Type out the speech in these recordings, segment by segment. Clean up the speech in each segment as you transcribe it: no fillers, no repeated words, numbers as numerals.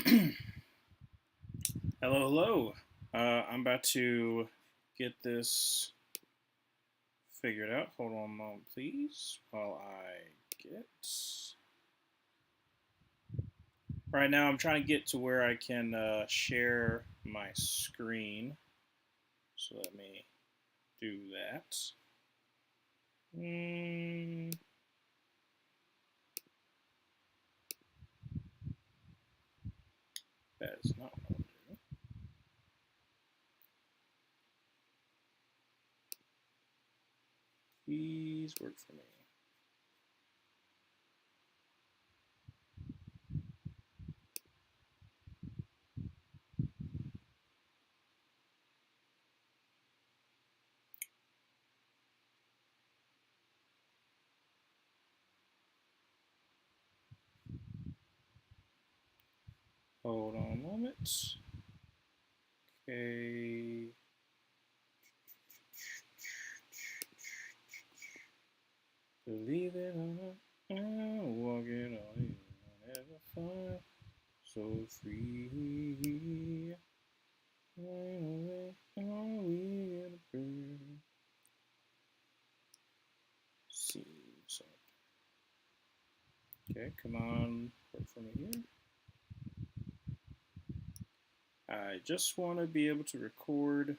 Hello, hello. I'm about to get this figured out. Hold on a moment, please, while I get. Right now, I'm trying to get to where I can share my screen. So let me do that. Mm, that is not what I want to do. Please work for me. Hold on a moment. Okay. Believe it or not, I'm walking on you. I never find so free. Away, are we in a bird? Seems okay. Come on, work for me here. I just want to be able to record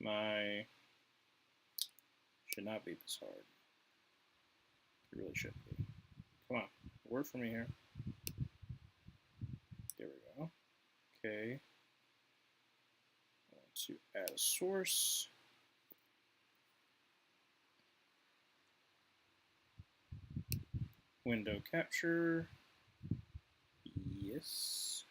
my. Should not be this hard. It really shouldn't be. Come on, work for me here. There we go. Okay. I want to add a source. Window capture. Yes.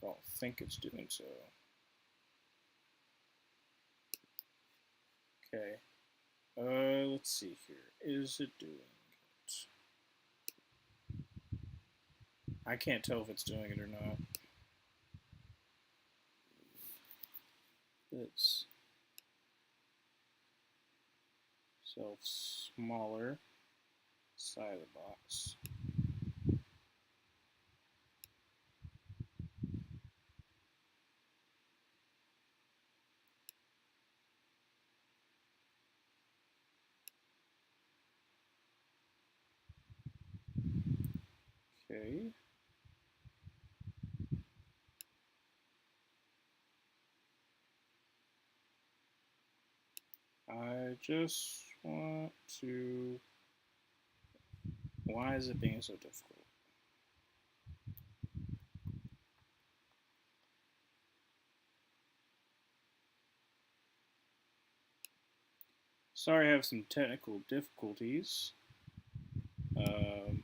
I don't think it's doing so. Okay. Let's see here. Is it doing it? I can't tell if it's doing it or not. It's self smaller side of the box. Okay. I just want to. Why is it being so difficult? Sorry, I have some technical difficulties. Um,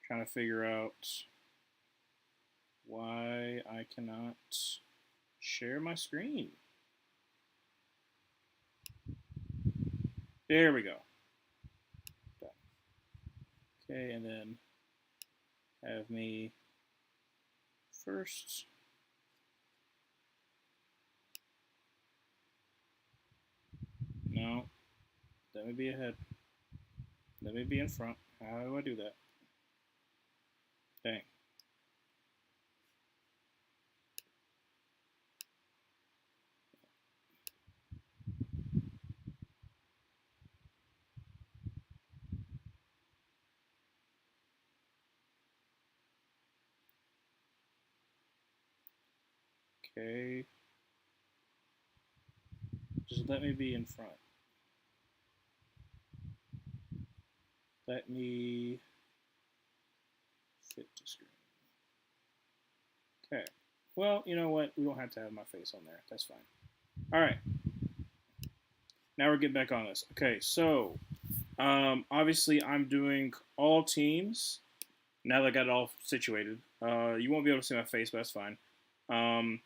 Trying to figure out why I cannot share my screen. There we go. Done. Okay, and then have me first. No, let me be ahead. Let me be in front. How do I do that? Dang. Okay. Just let me be in front. Let me fit to screen. Okay. Well, you know what? We don't have to have my face on there. That's fine. All right. Now we're getting back on this. Okay, so obviously I'm doing all teams. Now that I got it all situated, you won't be able to see my face, but that's fine. Um,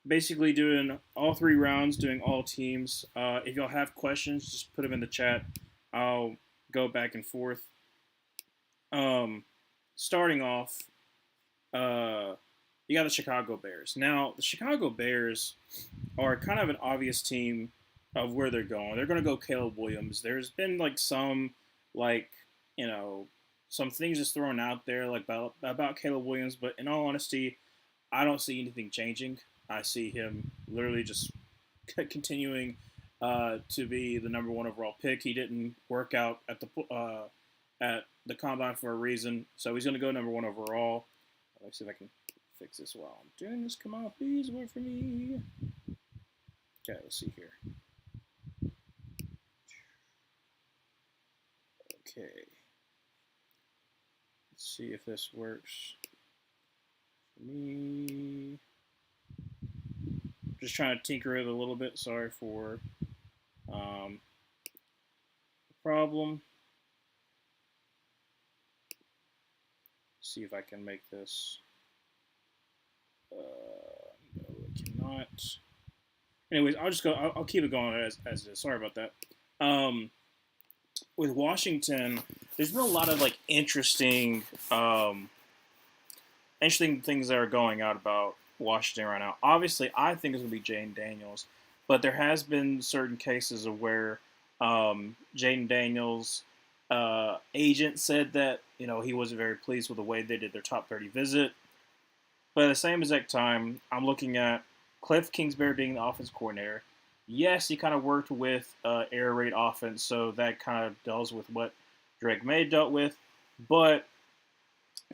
Basically doing all three rounds, doing all teams. If y'all have questions, just put them in the chat. I'll go back and forth. Um, Starting off, you got the Chicago Bears. Now, the Chicago Bears are kind of an obvious team of where they're going. They're going to go Caleb Williams. There's been like some, like, you know, some things just thrown out there like about Caleb Williams, but in all honesty, I don't see anything changing. I see him literally just continuing to be the number one overall pick. He didn't work out at the combine for a reason, so he's going to go number one overall. Let's see if I can fix this while I'm doing this. Come on, please work for me. Okay, let's see here. Okay. Let's see if this works for me. Just trying to tinker it a little bit. Sorry for the problem. See if I can make this. No, I cannot. Anyways, I'll just go. I'll keep it going as it is. Sorry about that. With Washington, there's been a lot of like interesting things that are going out about Washington right now. Obviously, I think it's going to be Jayden Daniels, but there has been certain cases of where Jayden Daniels' agent said that he wasn't very pleased with the way they did their top 30 visit. But at the same exact time, I'm looking at Cliff Kingsbury being the offense coordinator. Yes, he kind of worked with air raid offense, so that kind of deals with what Drake May dealt with. But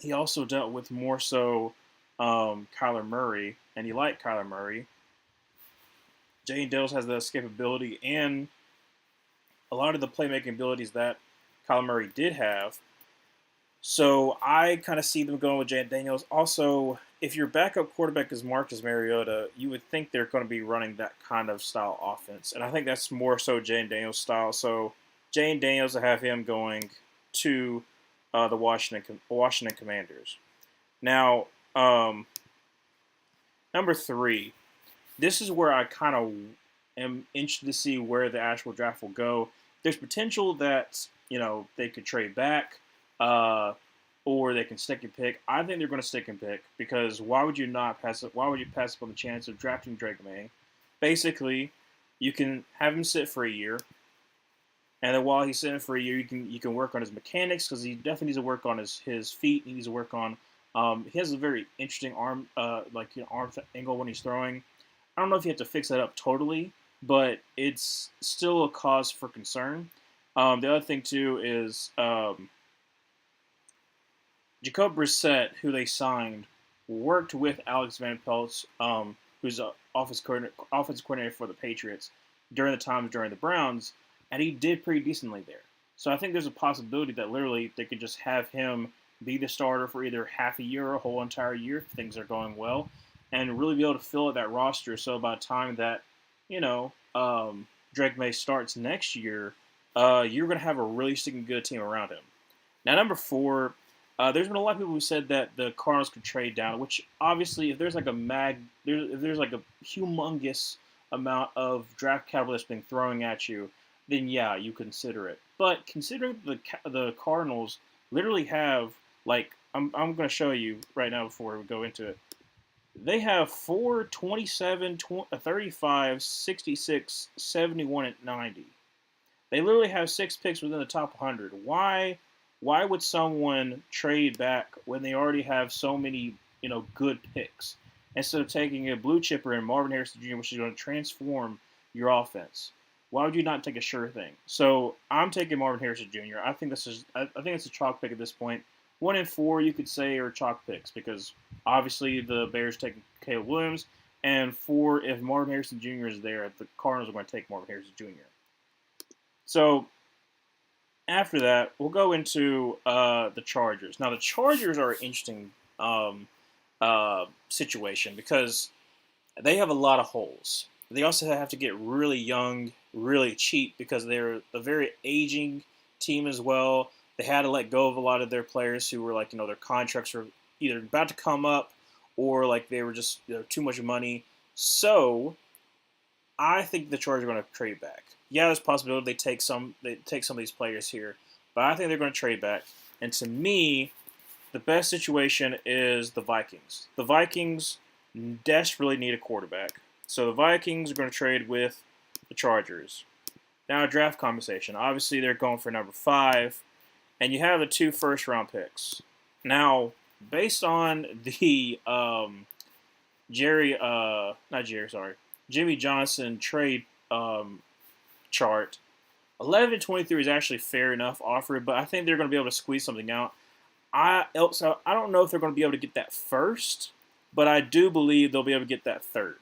he also dealt with more so Kyler Murray, and he liked Kyler Murray. Jayden Daniels has the escapability and a lot of the playmaking abilities that Kyler Murray did have. So I kind of see them going with Jayden Daniels. Also, if your backup quarterback is Marcus Mariota, you would think they're going to be running that kind of style offense. And I think that's more so Jayden Daniels' style. So Jayden Daniels, I have him going to the Washington Commanders. Now, number 3. This is where I kind of am interested to see where the actual draft will go. There's potential that they could trade back. Or they can stick and pick. I think they're going to stick and pick because why would you pass up on the chance of drafting Drake May? Basically, you can have him sit for a year, and then while he's sitting for a year, you can work on his mechanics because he definitely needs to work on his feet. He needs to work on. He has a very interesting arm arm angle when he's throwing. I don't know if you have to fix that up totally, but it's still a cause for concern. The other thing too is. Jacob Brissett, who they signed, worked with Alex Van Pelt, who's an offensive coordinator for the Patriots, during the Browns, and he did pretty decently there. So I think there's a possibility that literally they could just have him be the starter for either half a year or a whole entire year if things are going well, and really be able to fill out that roster. So by the time that Drake May starts next year, you're going to have a really sticking good team around him. Now, number 4. There's been a lot of people who said that the Cardinals could trade down, which obviously, if there's like a humongous amount of draft capital that's been thrown at you, then yeah, you consider it. But considering the Cardinals literally have I'm going to show you right now before we go into it. They have 4, 27, 35, 66, 71, and 90. They literally have 6 picks within the top 100. Why would someone trade back when they already have so many, good picks instead of taking a blue chipper and Marvin Harrison Jr., which is going to transform your offense? Why would you not take a sure thing? So I'm taking Marvin Harrison Jr. I think it's a chalk pick at this point. 1 and 4 you could say are chalk picks because obviously the Bears taking Caleb Williams, and 4 if Marvin Harrison Jr. is there, the Cardinals are going to take Marvin Harrison Jr. So. After that, we'll go into the Chargers. Now, the Chargers are an interesting situation because they have a lot of holes. They also have to get really young, really cheap because they're a very aging team as well. They had to let go of a lot of their players who were their contracts were either about to come up or they were just too much money. So I think the Chargers are going to trade back. Yeah, there's a possibility they take some of these players here, but I think they're going to trade back. And to me, the best situation is the Vikings. The Vikings desperately need a quarterback. So the Vikings are going to trade with the Chargers. Now, a draft conversation. Obviously, they're going for number 5, and you have the 2 first-round picks. Now, based on the Jimmy Johnson trade chart, 11-23 is actually fair enough offer, but I think they're going to be able to squeeze something out. I don't know if they're going to be able to get that first, but I do believe they'll be able to get that third.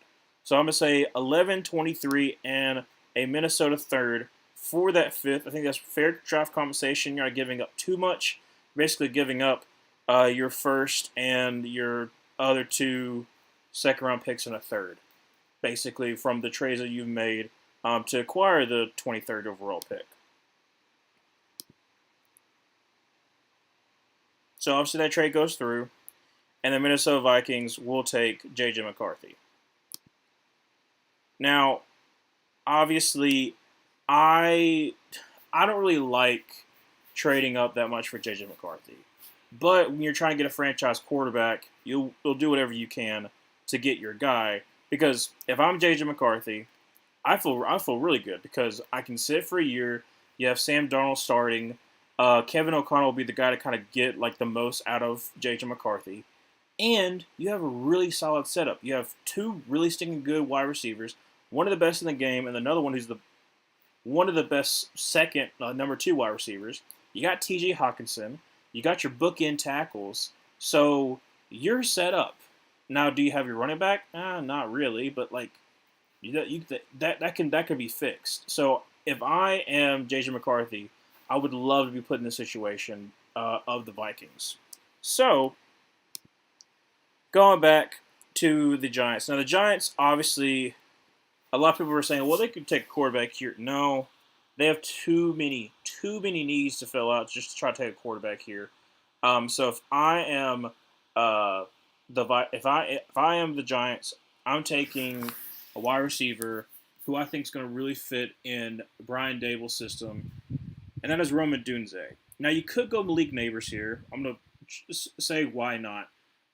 So I'm going to say 11-23 and a Minnesota third for that 5th. I think that's fair draft compensation. You're not giving up too much. Basically giving up your first and your other 2 second-round picks and a third, basically from the trades that you've made to acquire the 23rd overall pick. So obviously that trade goes through, and the Minnesota Vikings will take J.J. McCarthy. Now, obviously, I don't really like trading up that much for J.J. McCarthy. But when you're trying to get a franchise quarterback, you'll do whatever you can to get your guy. Because if I'm J.J. McCarthy, I feel really good because I can sit for a year. You have Sam Darnold starting. Kevin O'Connell will be the guy to kind of get like the most out of J.J. McCarthy. And you have a really solid setup. You have 2 really stinking good wide receivers, one of the best in the game, and another one who's one of the best second, number 2 wide receivers. You got T.J. Hawkinson. You got your bookend tackles. So you're set up. Now, do you have your running back? Not really, but like that can be fixed. So if I am J.J. McCarthy, I would love to be put in the situation of the Vikings. So going back to the Giants. Now, the Giants, obviously, a lot of people are saying, well, they could take a quarterback here. No, they have too many needs to fill out just to try to take a quarterback here. So if I am if I am the Giants, I'm taking a wide receiver who I think is going to really fit in Brian Dable's system, and that is Rome Odunze. Now, you could go Malik Nabers here. I'm going to say why not.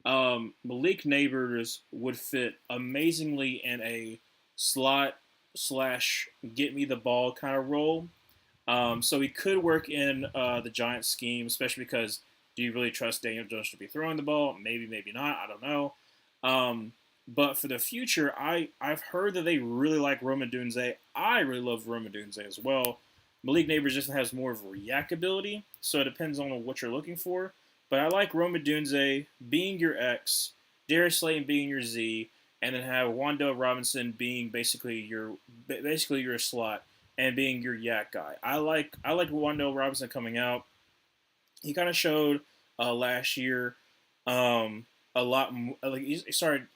Malik Nabers would fit amazingly in a slot / get me the ball kind of role. So he could work in the Giants scheme, especially because do you really trust Daniel Jones to be throwing the ball? Maybe, maybe not. I don't know. But for the future, I've heard that they really like Rome Odunze. I really love Rome Odunze as well. Malik Nabers just has more of a reactability, so it depends on what you're looking for. But I like Rome Odunze being your X, Darius Slayton being your Z, and then have Wan'Dale Robinson being basically your slot and being your yak guy. I like Wan'Dale Robinson coming out. He kind of showed last year a lot. Like he started,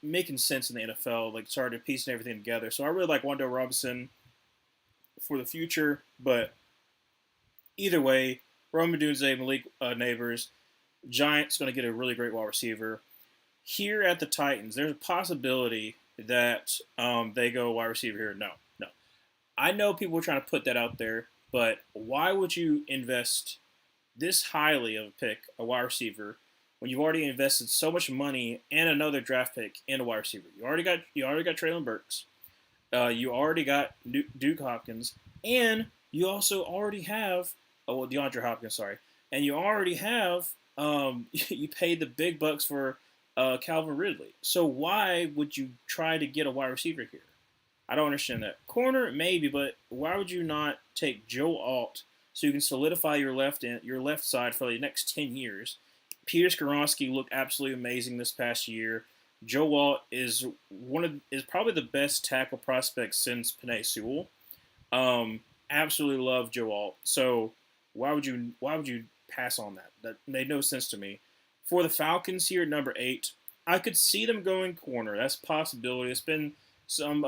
making sense in the NFL. Like started piecing everything together. So I really like Wan'Dale Robinson for the future. But either way, Rome Odunze, Malik Nabers, Giants going to get a really great wide receiver. Here at the Titans, there's a possibility that they go wide receiver here. No. I know people are trying to put that out there, but why would you invest this highly of a wide receiver, when you've already invested so much money and another draft pick in a wide receiver? You already got Treylon Burks, you already got Duke Hopkins, and you also already have DeAndre Hopkins, sorry, and you already have you paid the big bucks for Calvin Ridley. So why would you try to get a wide receiver here? I don't understand that. Corner, maybe, but why would you not take Joe Alt so you can solidify your left side for the next 10 years? Peter Skoronski looked absolutely amazing this past year. Joe Alt is probably the best tackle prospect since Penei Sewell. Absolutely love Joe Alt. So why would you pass on that? That made no sense to me. For the Falcons here at number 8, I could see them going corner. That's a possibility. It's been some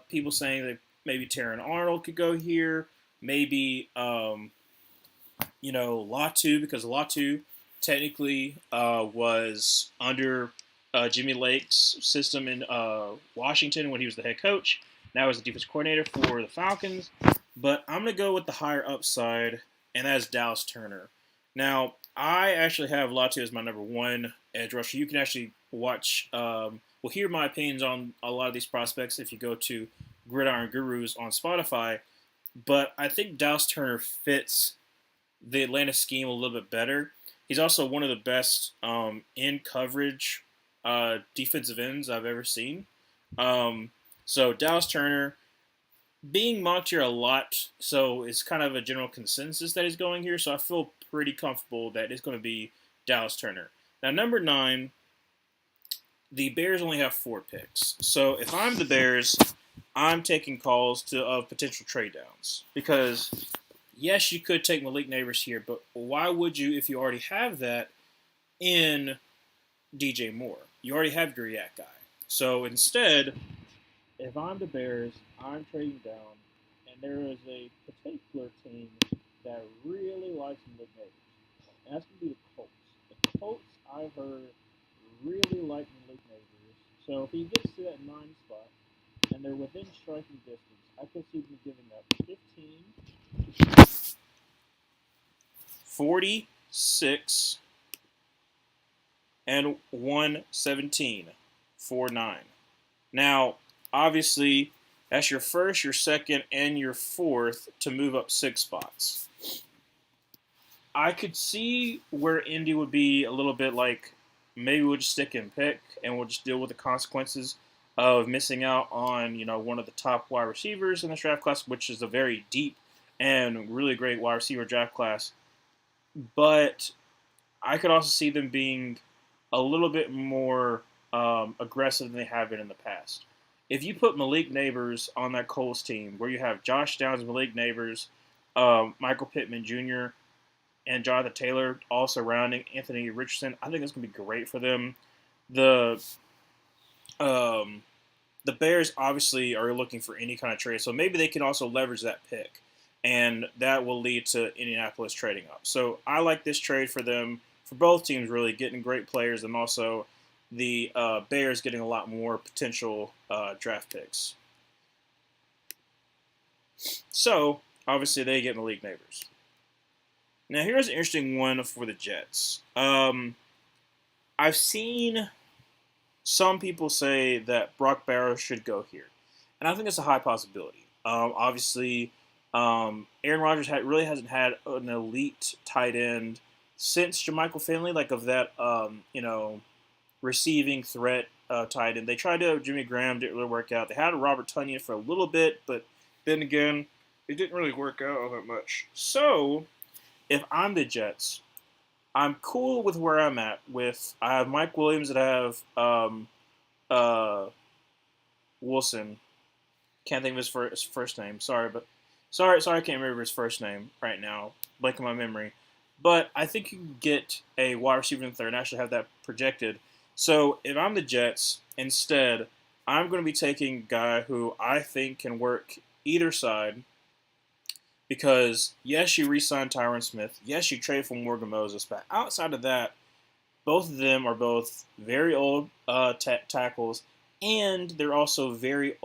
people saying that maybe Terran Arnold could go here. Maybe, Latu, because Latu technically was under Jimmy Lake's system in Washington when he was the head coach. Now he's the defense coordinator for the Falcons. But I'm going to go with the higher upside, and that's Dallas Turner. Now, I actually have Latu as my number one edge rusher. You can actually watch, well, hear my opinions on a lot of these prospects if you go to Gridiron Gurus on Spotify. But I think Dallas Turner fits the Atlanta scheme a little bit better. He's also one of the best in coverage defensive ends I've ever seen. Um, so Dallas Turner being mocked here a lot, so it's kind of a general consensus that he's going here. So I feel pretty comfortable that it's going to be Dallas Turner. Now, number 9, the Bears only have 4 picks. So if I'm the Bears, I'm taking calls of potential trade downs because yes, you could take Malik Neighbors here, but why would you if you already have that in DJ Moore? You already have your Yak guy. So instead, if I'm the Bears, I'm trading down, and there is a particular team that really likes Malik Neighbors, and that's going to be the Colts. The Colts, I've heard, really like Malik Neighbors. So if he gets to that 9 spot, and they're within striking distance, I could see them giving up 15, 46, and 117 for 9. Now, obviously, that's your first, your second, and your fourth to move up 6 spots. I could see where Indy would be a little bit like maybe we'll just stick and pick and we'll just deal with the consequences of missing out on one of the top wide receivers in this draft class, which is a very deep and really great wide receiver draft class. But I could also see them being a little bit more aggressive than they have been in the past. If you put Malik Neighbors on that Colts team, where you have Josh Downs, Malik Neighbors, Michael Pittman Jr., and Jonathan Taylor all surrounding Anthony Richardson, I think it's going to be great for them. The the Bears obviously are looking for any kind of trade, so maybe they can also leverage that pick, and that will lead to Indianapolis trading up. So I like this trade for them, for both teams really, getting great players, and also the Bears getting a lot more potential draft picks. So obviously they get Malik Neighbors. Now here's an interesting one for the Jets. I've seen some people say that Brock Bowers should go here, and I think it's a high possibility. Obviously, Aaron Rodgers really hasn't had an elite tight end since Jermichael Finley, like of that receiving threat tight end. They tried to have Jimmy Graham, didn't really work out. They had Robert Tonyan for a little bit, but then again, it didn't really work out all that much. So if I'm the Jets, I'm cool with where I'm at. I have Mike Williams and I have Wilson. Can't think of his first name. Sorry, I can't remember his first name right now. Blanking my memory. But I think you can get a wide receiver in the third and actually have that projected. So if I'm the Jets, instead, I'm going to be taking a guy who I think can work either side. Because, yes, you re-signed Tyron Smith. Yes, you trade for Morgan Moses. But outside of that, both of them are both very old tackles, and they're also very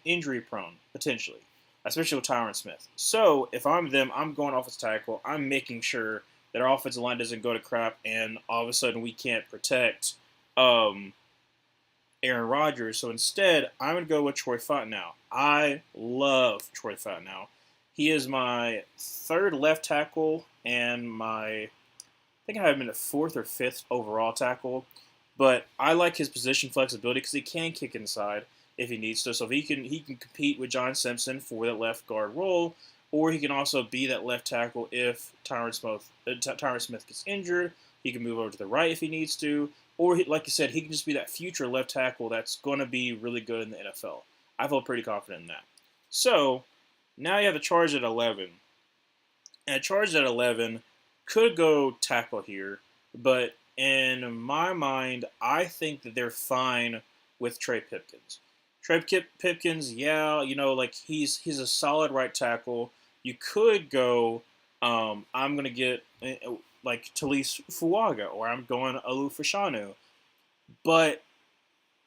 injury-prone, potentially, especially with Tyron Smith. So, if I'm them, I'm going offensive tackle. I'm making sure that our offensive line doesn't go to crap, and all of a sudden we can't protect Aaron Rodgers. So, instead, I'm going to go with Troy Fontenot. I love Troy Fontenot. He is my third left tackle and I think I have him in the 4th or 5th overall tackle. But I like his position flexibility because he can kick inside if he needs to. So if he can compete with John Simpson for that left guard role, or he can also be that left tackle if Tyron Smith gets injured. He can move over to the right if he needs to, or like you said, he can just be that future left tackle that's going to be really good in the NFL. I feel pretty confident in that. So now you have the Chargers at 11. And Chargers at 11 could go tackle here, but in my mind, I think that they're fine with Trey Pipkins. Trey Pipkins, yeah, like he's a solid right tackle. You could go, I'm going to get like Talise Fuaga, or I'm going Alu Fashanu. But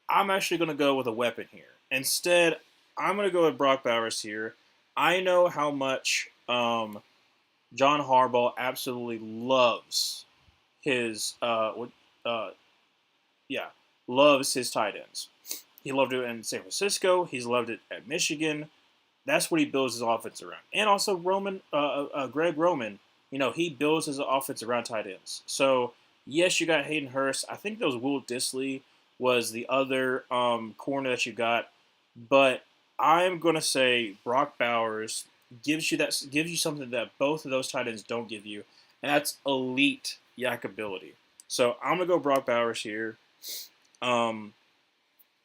I'm actually going to go with a weapon here. Instead, I'm going to go with Brock Bowers here. I know how much John Harbaugh absolutely loves his uh, yeah, loves his tight ends. He loved it in San Francisco. He's loved it at Michigan. That's what he builds his offense around. And also Greg Roman, he builds his offense around tight ends. So yes, you got Hayden Hurst. I think that was Will Dissly was the other corner that you got, but I'm gonna say Brock Bowers gives you something that both of those tight ends don't give you, and that's elite yak ability. So I'm gonna go Brock Bowers here. Um,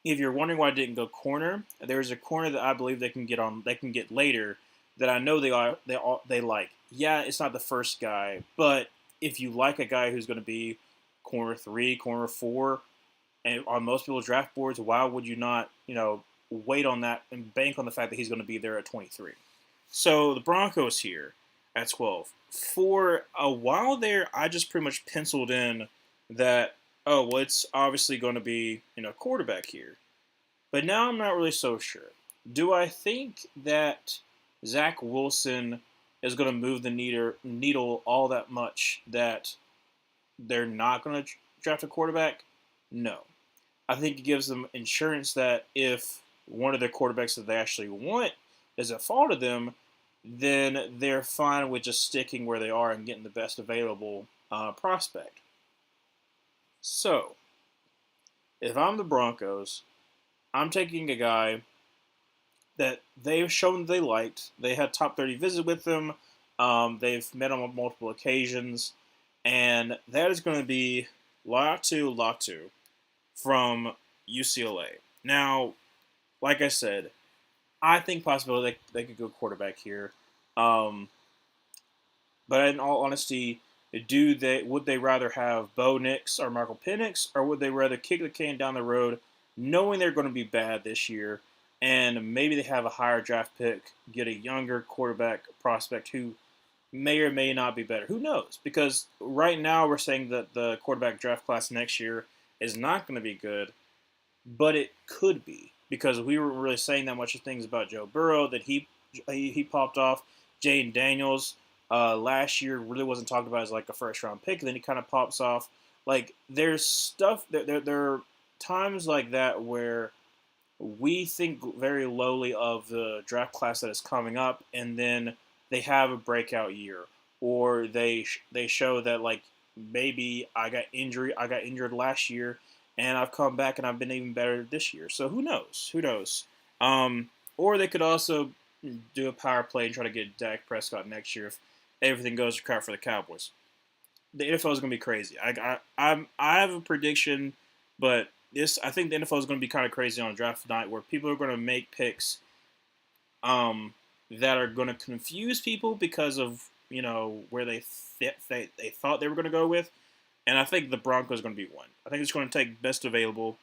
if you're wondering why I didn't go corner, there's a corner that I believe they can get later that I know they like. Yeah, it's not the first guy, but if you like a guy who's going to be corner 3, corner 4, and on most people's draft boards, why would you not, wait on that and bank on the fact that he's going to be there at 23? So the Broncos here at 12. For a while there, I just pretty much penciled in that, oh, well, it's obviously going to be, quarterback here. But now I'm not really so sure. Do I think that Zach Wilson is going to move the needle all that much that they're not going to draft a quarterback? No. I think it gives them insurance that if one of their quarterbacks that they actually want is a fall to them, then they're fine with just sticking where they are and getting the best available prospect. So, if I'm the Broncos, I'm taking a guy that they've shown they liked. They had top 30 visit with them. They've met him on multiple occasions. And that is going to be Latu from UCLA. Now, like I said, I think possibly they could go quarterback here. Um, but in all honesty, would they rather have Bo Nix or Michael Penix, or would they rather kick the can down the road, knowing they're going to be bad this year, and maybe they have a higher draft pick, get a younger quarterback prospect who may or may not be better. Who knows? Because right now we're saying that the quarterback draft class next year is not going to be good, but it could be because we were really saying that much of things about Joe Burrow that he popped off. Jaden Daniels last year really wasn't talked about as like a first round pick. And then he kind of pops off. Like there's stuff there are times like that where we think very lowly of the draft class that is coming up, and then they have a breakout year, or they show that like maybe I got injured last year, and I've come back and I've been even better this year. So who knows? Who knows? Or they could also do a power play and try to get Dak Prescott next year if everything goes to crap for the Cowboys. The NFL is going to be crazy. I have a prediction, but I think the NFL is going to be kind of crazy on draft night where people are going to make picks that are going to confuse people because of where they thought they were going to go with, and I think the Broncos are going to be one. I think it's going to take best available.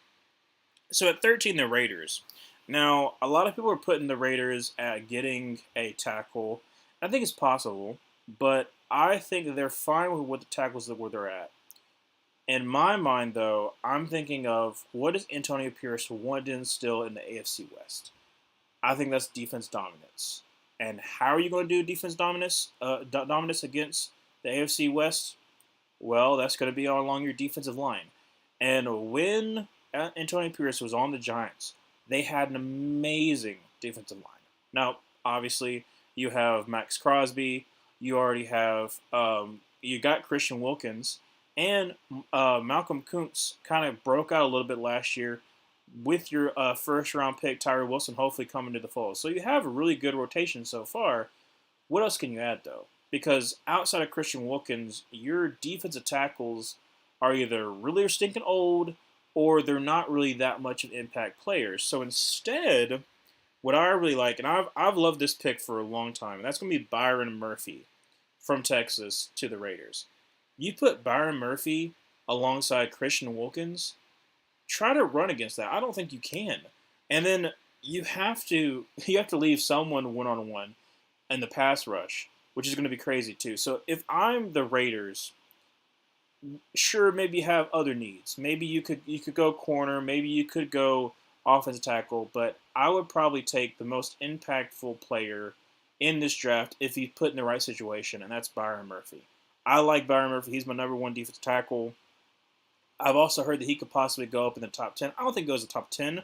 So at 13, the Raiders. Now a lot of people are putting the Raiders at getting a tackle. I think it's possible, but I think they're fine with what the tackles that where they're at. In my mind, though, I'm thinking of what does Antonio Pierce want to instill in the AFC West? I think that's defense dominance. And how are you going to do defense dominance against the AFC West? Well, that's going to be all along your defensive line. And when Antonio Pierce was on the Giants, they had an amazing defensive line. Now, obviously, you have Max Crosby. You already have you got Christian Wilkins, and Malcolm Kuntz kind of broke out a little bit last year with your first round pick Tyree Wilson hopefully coming to the fold. So you have a really good rotation so far. What else can you add though? Because outside of Christian Wilkins, your defensive tackles are either really stinking old or they're not really that much of impact players. So instead, what I really like, and I've loved this pick for a long time, and that's going to be Byron Murphy from Texas to the Raiders. You put Byron Murphy alongside Christian Wilkins, try to run against that. I don't think you can. And then you have to leave someone one on one in the pass rush, which is going to be crazy too. So if I'm the Raiders, sure, maybe you have other needs. Maybe you could go corner. Maybe you could go offensive tackle. But I would probably take the most impactful player in this draft if he's put in the right situation, and that's Byron Murphy. I like Byron Murphy. He's my number one defensive tackle. I've also heard that he could possibly go up in the top 10. I don't think he goes to top 10,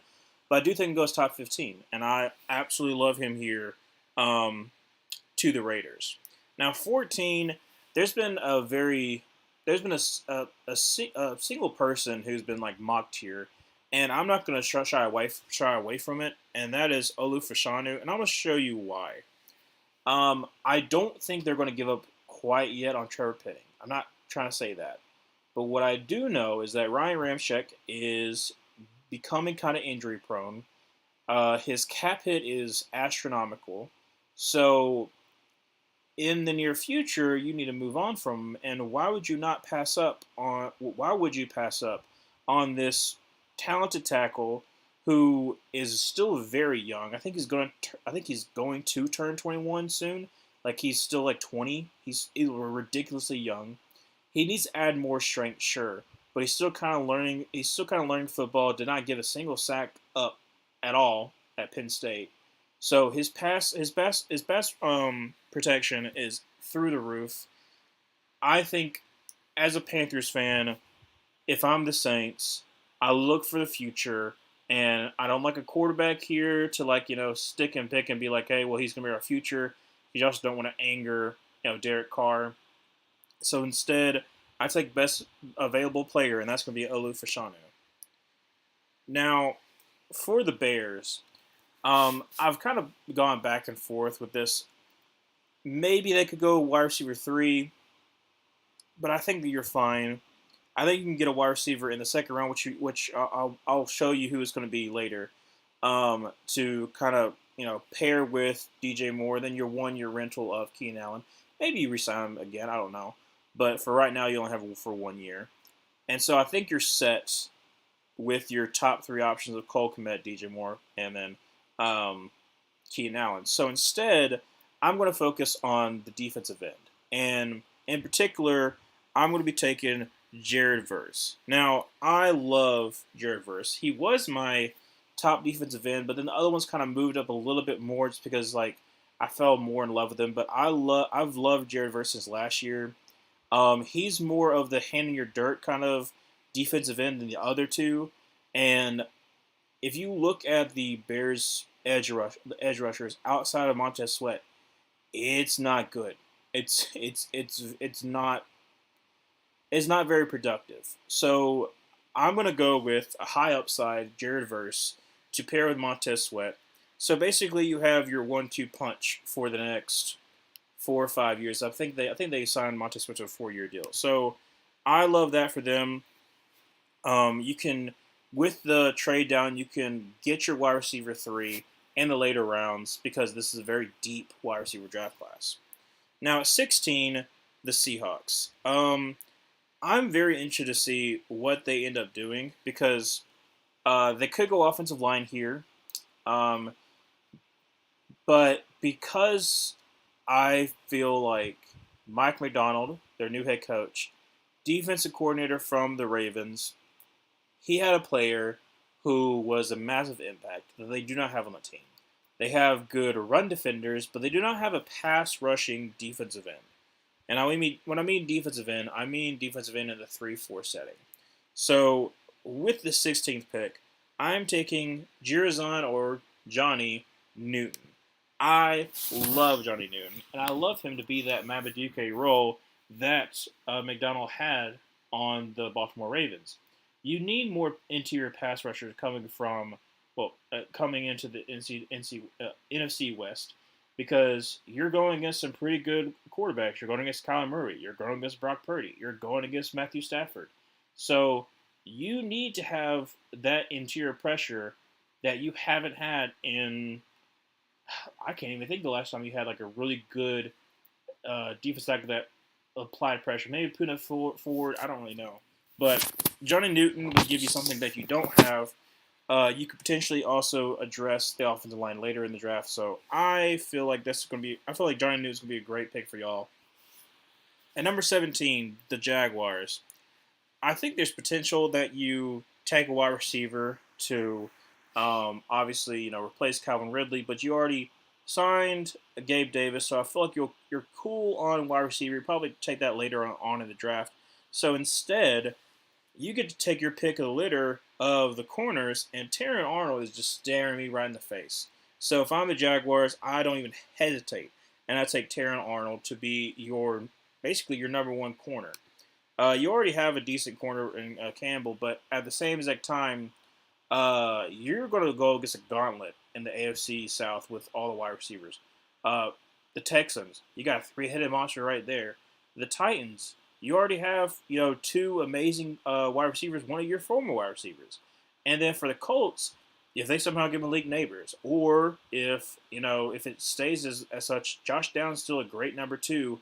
but I do think he goes top 15. And I absolutely love him here to the Raiders. Now, 14, there's been a very there's been a single person who's been like mocked here, and I'm not going to shy away from it, and that is Olu Fashanu, and I'm going to show you why. I don't think they're going to give up quite yet on Trevor Penning. I'm not trying to say that. But what I do know is that Ryan Ramczyk is becoming kind of injury prone. His cap hit is astronomical. So in the near future, you need to move on from him. And why would you not pass up on? Why would you pass up on this talented tackle who is still very young? I think he's going. I think he's going to turn 21 soon. Like he's still like 20. He's ridiculously young. He needs to add more strength, sure, but he's still kind of learning. He's still kind of learning football. Did not get a single sack up at all at Penn State. So his best protection is through the roof. I think as a Panthers fan, if I'm the Saints, I look for the future, and I don't like a quarterback here to stick and pick and be like, hey, well he's gonna be our future. You also don't want to anger Derek Carr. So instead, I take best available player, and that's going to be Olu Fashanu. Now, for the Bears, I've kind of gone back and forth with this. Maybe they could go wide receiver 3, but I think that you're fine. I think you can get a wide receiver in the second round, which I'll show you who it's going to be later, to kind of pair with DJ Moore. Then your 1-year rental of Keenan Allen. Maybe you resign him again. I don't know. But for right now, you only have him for 1 year. And so I think you're set with your top 3 options of Cole Kmet, DJ Moore, and then Keenan Allen. So instead, I'm going to focus on the defensive end. And in particular, I'm going to be taking Jared Verse. Now, I love Jared Verse. He was my top defensive end, but then the other ones kind of moved up a little bit more just because I fell more in love with him. But I've loved Jared Verse since last year. He's more of the hand in your dirt kind of defensive end than the other two. And if you look at the Bears edge rushers outside of Montez Sweat, it's not good. It's not very productive. So I'm gonna go with a high upside Jared Verse to pair with Montez Sweat. So basically, you have your 1-2 punch for the next 4 or 5 years. I think they signed Montez Sweat to a 4-year deal. So I love that for them. You can, with the trade down, you can get your wide receiver 3 in the later rounds because this is a very deep wide receiver draft class. Now at 16, the Seahawks. I'm very interested to see what they end up doing because they could go offensive line here. But because I feel like Mike Macdonald, their new head coach, defensive coordinator from the Ravens, he had a player who was a massive impact that they do not have on the team. They have good run defenders, but they do not have a pass rushing defensive end. And when I mean defensive end, I mean defensive end in the 3-4 setting. So with the 16th pick, I'm taking Girazon or Johnny Newton. I love Johnny Newton, and I love him to be that Mabaduke role that Macdonald had on the Baltimore Ravens. You need more interior pass rushers coming into the NFC West because you're going against some pretty good quarterbacks. You're going against Kyler Murray. You're going against Brock Purdy. You're going against Matthew Stafford. So you need to have that interior pressure that you haven't had in. I can't even think the last time you had like a really good defense tackle that applied pressure. Maybe putting it forward. I don't really know. But Johnny Newton will give you something that you don't have. You could potentially also address the offensive line later in the draft. So I feel like I feel like Johnny Newton's gonna be a great pick for y'all. At number 17, the Jaguars. I think there's potential that you take a wide receiver to obviously replace Calvin Ridley, but you already signed Gabe Davis, so I feel like you're cool on wide receiver. You probably take that later on in the draft. So instead, you get to take your pick of the litter of the corners, and Terran Arnold is just staring me right in the face. So if I'm the Jaguars, I don't even hesitate, and I take Terran Arnold to be basically your number one corner. You already have a decent corner in Campbell, but at the same exact time, you're going to go against a gauntlet in the AFC South with all the wide receivers. Uh, the Texans, you got a three-headed monster right there. The Titans, you already have two amazing wide receivers, one of your former wide receivers, and then for the Colts, if they somehow get Malik Neighbors, or if it stays as such, Josh Downs still a great number two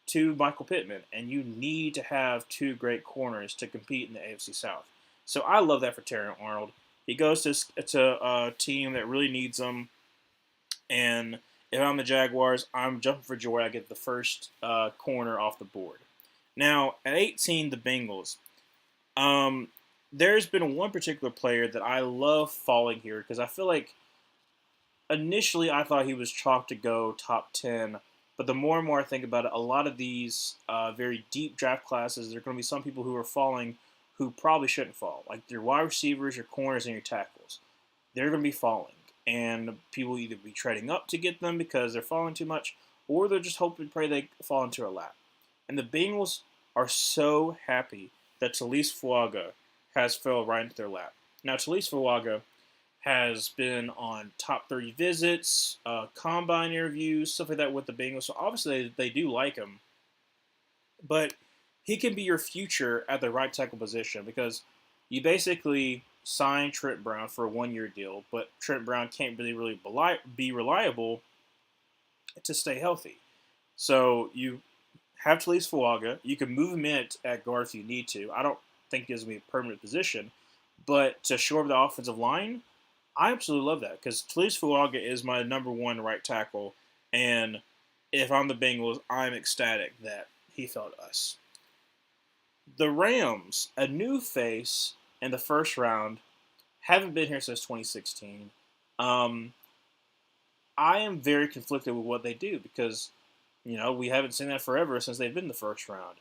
to Michael Pittman, and you need to have two great corners to compete in the AFC South. So I love that for Terran Arnold. He goes to a team that really needs him, and if I'm the Jaguars, I'm jumping for joy. I get the first corner off the board. Now at 18, the Bengals. There's been one particular player that I love falling here because I feel like initially I thought he was chalked to go top 10, but the more and more I think about it, a lot of these very deep draft classes, there are going to be some people who are falling who probably shouldn't fall, like your wide receivers, your corners, and your tackles. They're going to be falling, and people either be trading up to get them because they're falling too much, or they're just hoping and pray they fall into a lap. And the Bengals are so happy that Talise Fuaga has fell right into their lap. Now, Talise Fuaga has been on top 30 visits, combine interviews, stuff like that with the Bengals. So obviously they do like him, but he can be your future at the right tackle position because you basically sign Trent Brown for a 1-year deal, but Trent Brown can't really be reliable to stay healthy. So you have Talise Fuaga. You can move him in at guard if you need to. I don't think he's going to be a permanent position, but to shore up the offensive line, I absolutely love that because Talise Fuaga is my number one right tackle, and if I'm the Bengals, I'm ecstatic that he fell to us. The Rams, a new face in the first round, haven't been here since 2016. I am very conflicted with what they do because, we haven't seen that forever since they've been in the first round.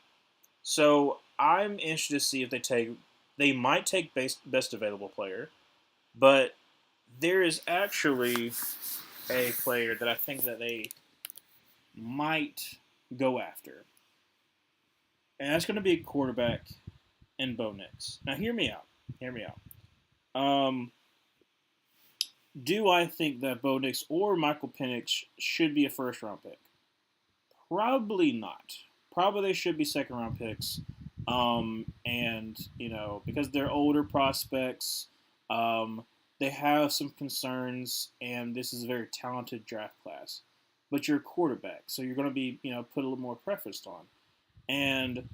So I'm interested to see if they might take best available player, but there is actually a player that I think that they might go after, and that's going to be a quarterback in Bo Nix. Now, hear me out. Hear me out. Um, do I think that Bo Nix or Michael Penix should be a first round pick? Probably not. Probably they should be second round picks. And because they're older prospects, they have some concerns, and this is a very talented draft class. But you're a quarterback, so you're going to be put a little more preface on. And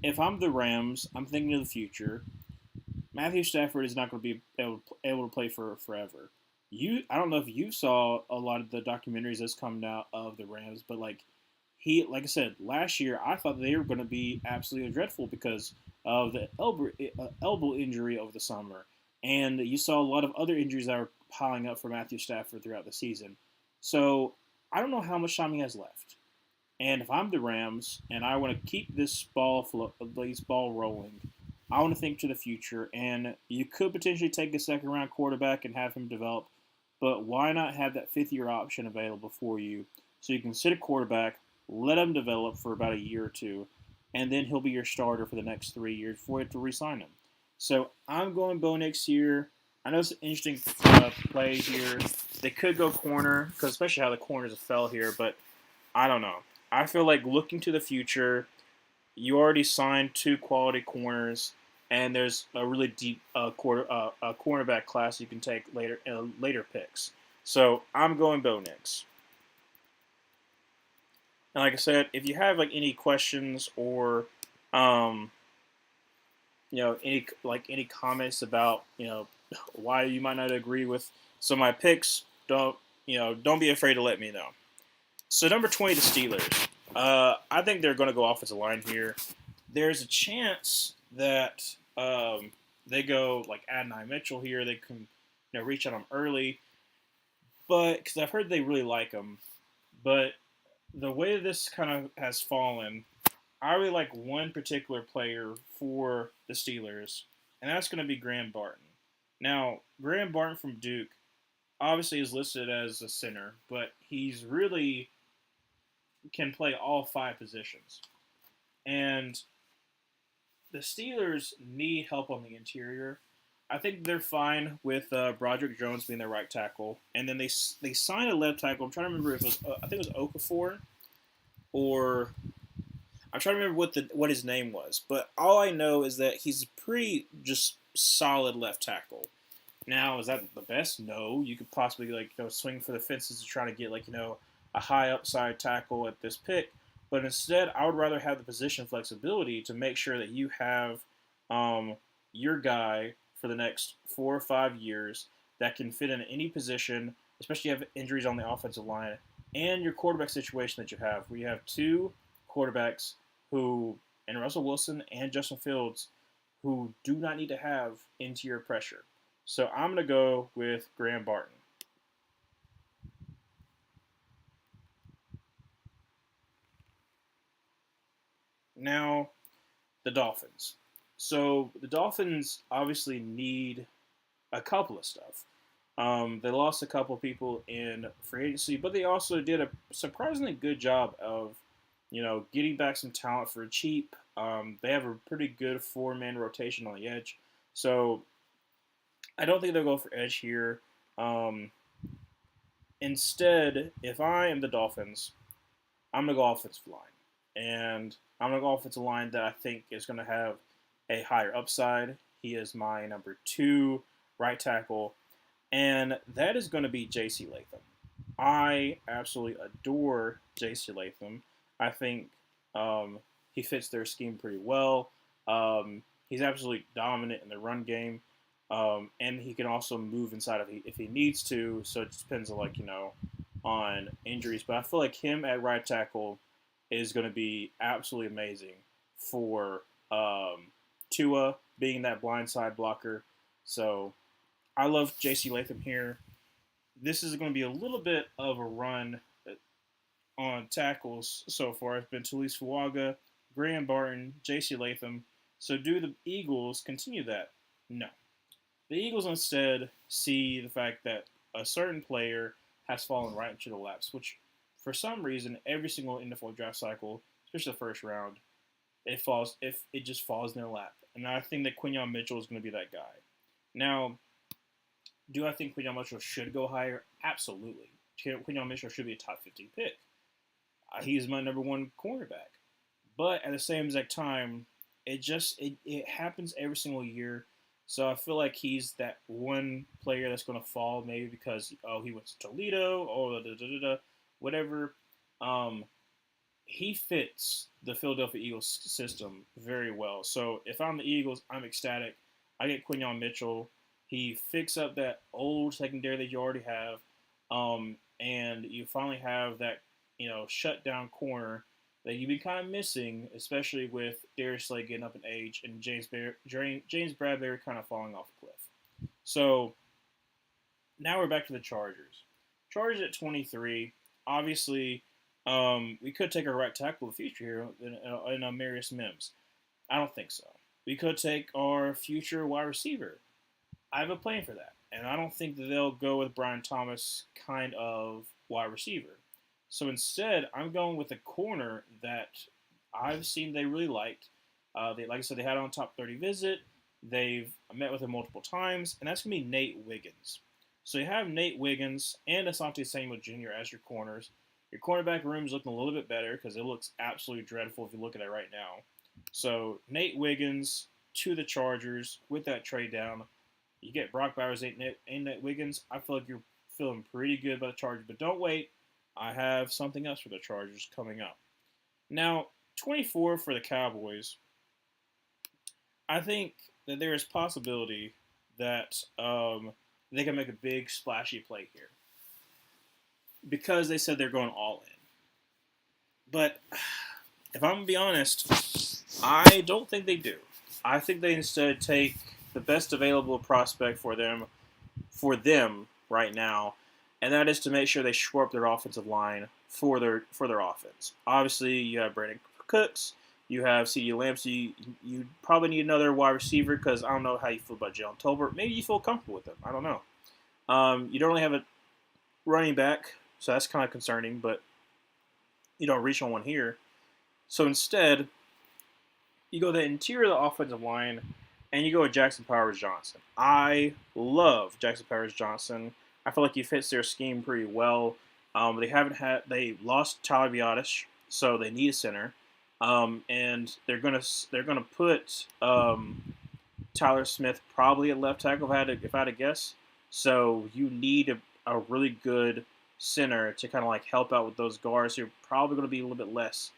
if I'm the Rams, I'm thinking of the future. Matthew Stafford is not going to be able to play for forever. I don't know if you saw a lot of the documentaries that's coming out of the Rams, but like I said, last year I thought they were going to be absolutely dreadful because of the elbow injury over the summer, and you saw a lot of other injuries that were piling up for Matthew Stafford throughout the season. So I don't know how much time he has left. And if I'm the Rams and I want to keep this ball rolling, I want to think to the future. And you could potentially take a second round quarterback and have him develop, but why not have that 5th-year option available for you so you can sit a quarterback, let him develop for about a year or two, and then he'll be your starter for the next 3 years before you have to re-sign him. So I'm going Bo Nix here. I know it's an interesting play here. They could go corner, because especially how the corners fell here, but I don't know. I feel like looking to the future, you already signed 2 quality corners, and there's a really deep cornerback class you can take later picks. So I'm going Bo Nix. And like I said, if you have any questions or any comments about why you might not agree with some of my picks, don't be afraid to let me know. So number 20, the Steelers. I think they're going to go offensive line here. There's a chance that they go like Adonai Mitchell here. They can reach on them early. but because I've heard they really like him, but the way this kind of has fallen, I really like one particular player for the Steelers, and that's going to be Graham Barton. Now, Graham Barton from Duke obviously is listed as a center, but he's really can play all five positions. And the Steelers need help on the interior. I think they're fine with Broderick Jones being their right tackle, and then they signed a left tackle. I'm trying to remember if it was I think it was Okafor or I'm trying to remember what his name was. But all I know is that he's a pretty just solid left tackle. Now, is that the best? No. You could possibly swing for the fences to try to get a high upside tackle at this pick. But instead, I would rather have the position flexibility to make sure that you have your guy for the next 4 or 5 years that can fit in any position, especially if you have injuries on the offensive line, and your quarterback situation that you have, where you have two quarterbacks who, and Russell Wilson and Justin Fields, who do not need to have interior pressure. So I'm going to go with Graham Barton. Now, the Dolphins. So the Dolphins obviously need a couple of stuff. They lost a couple of people in free agency, but they also did a surprisingly good job of, getting back some talent for cheap. They have a pretty good four-man rotation on the edge. So I don't think they'll go for edge here. Instead, if I am the Dolphins, I'm going to go offensive line. And I'm going to go offensive line that I think is going to have a higher upside. He is my number 2 right tackle. And that is going to be J.C. Latham. I absolutely adore J.C. Latham. I think he fits their scheme pretty well. He's absolutely dominant in the run game. And he can also move inside if he needs to. So it depends on injuries. But I feel like him at right tackle is going to be absolutely amazing for Tua being that blindside blocker. So I love J.C. Latham here. This is going to be a little bit of a run on tackles so far. It's been Taliese Fuaga, Graham Barton, J.C. Latham. So do the Eagles continue that? No. The Eagles instead see the fact that a certain player has fallen right into the laps, which for some reason every single NFL draft cycle, especially the first round, it just falls in their lap. And I think that Quinyon Mitchell is going to be that guy. Now, do I think Quinyon Mitchell should go higher? Absolutely. Quinyon Mitchell should be a top 15 pick. He's my number 1 cornerback. But at the same exact time, it happens every single year. So I feel like he's that one player that's going to fall maybe because he went to Toledo or whatever. He fits the Philadelphia Eagles system very well. So if I'm the Eagles, I'm ecstatic. I get Quinyon Mitchell. He fixes up that old secondary that you already have, and you finally have that shutdown corner that you've been kind of missing, especially with Darius Slay getting up in age and James Bradberry kind of falling off a cliff. So now we're back to the Chargers. Chargers at 23. Obviously, we could take our right tackle of the future here in Marius Mims. I don't think so. We could take our future wide receiver. I have a plan for that. And I don't think that they'll go with Brian Thomas kind of wide receiver. So instead, I'm going with a corner that I've seen they really liked. Like I said, they had on top 30 visit. They've met with him multiple times, and that's going to be Nate Wiggins. So you have Nate Wiggins and Asante Samuel Jr. as your corners. Your cornerback room is looking a little bit better because it looks absolutely dreadful if you look at it right now. So Nate Wiggins to the Chargers with that trade down. You get Brock Bowers and Nate Wiggins. I feel like you're feeling pretty good about the Chargers, but don't wait. I have something else for the Chargers coming up. Now, 24 for the Cowboys. I think that there is possibility that they can make a big splashy play here because they said they're going all in. But if I'm going to be honest, I don't think they do. I think they instead take the best available prospect for them right now, and that is to make sure they shore up their offensive line for their offense. Obviously, you have Brandon Cooks, you have CeeDee Lamb, so you probably need another wide receiver because I don't know how you feel about Jalen Tolbert. Maybe you feel comfortable with him. I don't know. You don't really have a running back, so that's kind of concerning, but you don't reach on one here. So instead, you go the interior of the offensive line, and you go with Jackson Powers Johnson. I love Jackson Powers Johnson. I feel like he fits their scheme pretty well. They lost Tyler Biotish, so they need a center, and they're gonna put Tyler Smith probably at left tackle if I had to guess. So you need a really good center to kind of like help out with those guards. You're probably going to be a little bit less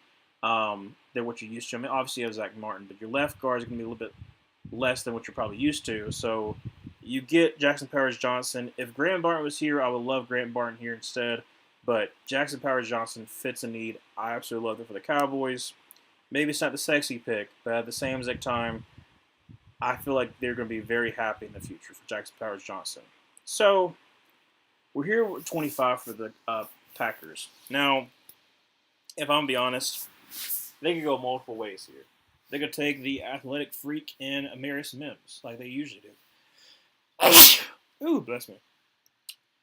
than what you're used to. I mean, obviously you have Zach Martin, but your left guard is going to be a little bit less than what you're probably used to. So you get Jackson Powers Johnson. If Grant Barton was here, I would love Grant Barton here instead. But Jackson Powers Johnson fits a need. I absolutely love it for the Cowboys. Maybe it's not the sexy pick, but at the same exact time, I feel like they're going to be very happy in the future for Jackson Powers Johnson. So we're here with 25 for the Packers. Now, if I'm going to be honest, they could go multiple ways here. They could take the athletic freak in Amarius Mims, like they usually do. Ooh, bless me.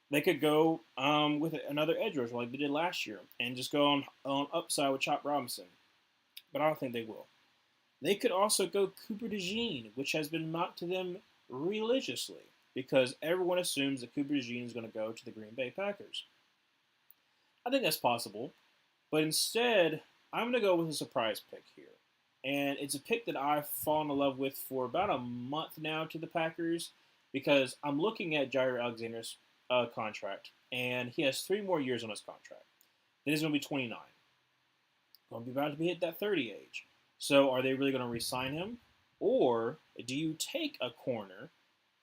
They could go with another edge rusher like they did last year and just go on upside with Chop Robinson. But I don't think they will. They could also go Cooper DeJean, which has been mocked to them religiously because everyone assumes that Cooper DeJean is going to go to the Green Bay Packers. I think that's possible, but instead, I'm going to go with a surprise pick here. And it's a pick that I've fallen in love with for about a month now to the Packers because I'm looking at Jair Alexander's contract, and he has 3 more years on his contract. Then he's going to be 29. Going to be about to be hit that 30 age. So are they really going to re-sign him? Or do you take a corner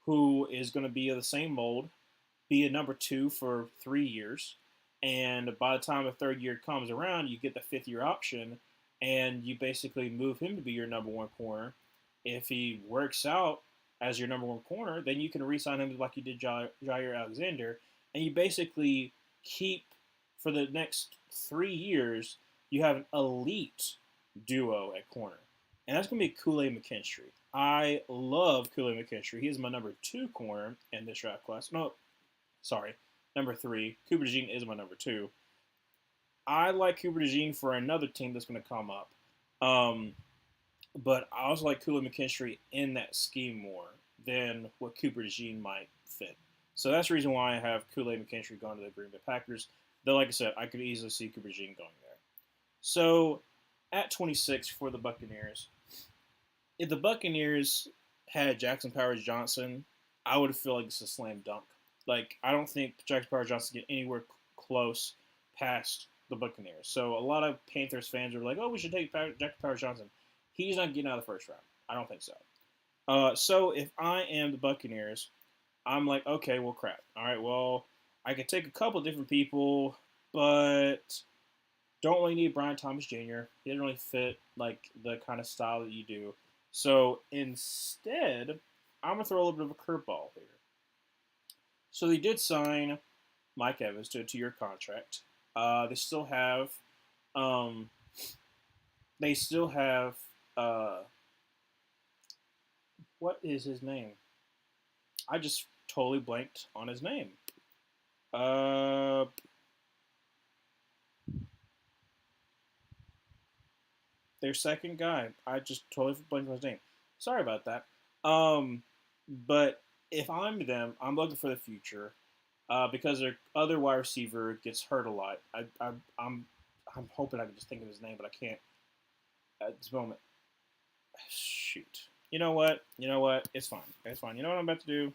who is going to be of the same mold, be a number 2 for 3 years, and by the time the 3rd year comes around, you get the 5th year option, and you basically move him to be your number 1 corner. If he works out as your number 1 corner, then you can re-sign him like you did Jair Alexander, and you basically keep, for the next 3 years, you have an elite duo at corner. And that's going to be Kool-Aid McKinstry. I love Kool-Aid McKinstry. He is my number 2 corner in this draft class. No, sorry, number 3. Cooper DeJean is my number 2. I like Cooper DeJean for another team that's going to come up. But I also like Kool-Aid McKinstry in that scheme more than what Cooper DeJean might fit. So that's the reason why I have Kool-Aid McKinstry going to the Green Bay Packers. Though, like I said, I could easily see Cooper DeJean going there. So at 26 for the Buccaneers, if the Buccaneers had Jackson Powers Johnson, I would feel like it's a slam dunk. Like, I don't think Jackson Powers Johnson get anywhere close past the Buccaneers. So a lot of Panthers fans are like, oh, we should take Jackson Powers Johnson. He's not getting out of the first round. I don't think so. So if I am the Buccaneers, I'm like, okay, well, crap. All right, well, I could take a couple different people, but don't really need Brian Thomas Jr. He doesn't really fit like the kind of style that you do. So instead, I'm gonna throw a little bit of a curveball here. So they did sign Mike Evans to a 2-year contract. They still have, um, they still have, what is his name? I just totally blanked on his name. Their second guy. I just totally blanked on his name. Sorry about that. But if I'm them, I'm looking for the future because their other wide receiver gets hurt a lot. I'm hoping I can just think of his name, but I can't at this moment. Shoot. You know what? It's fine. It's fine. You know what I'm about to do?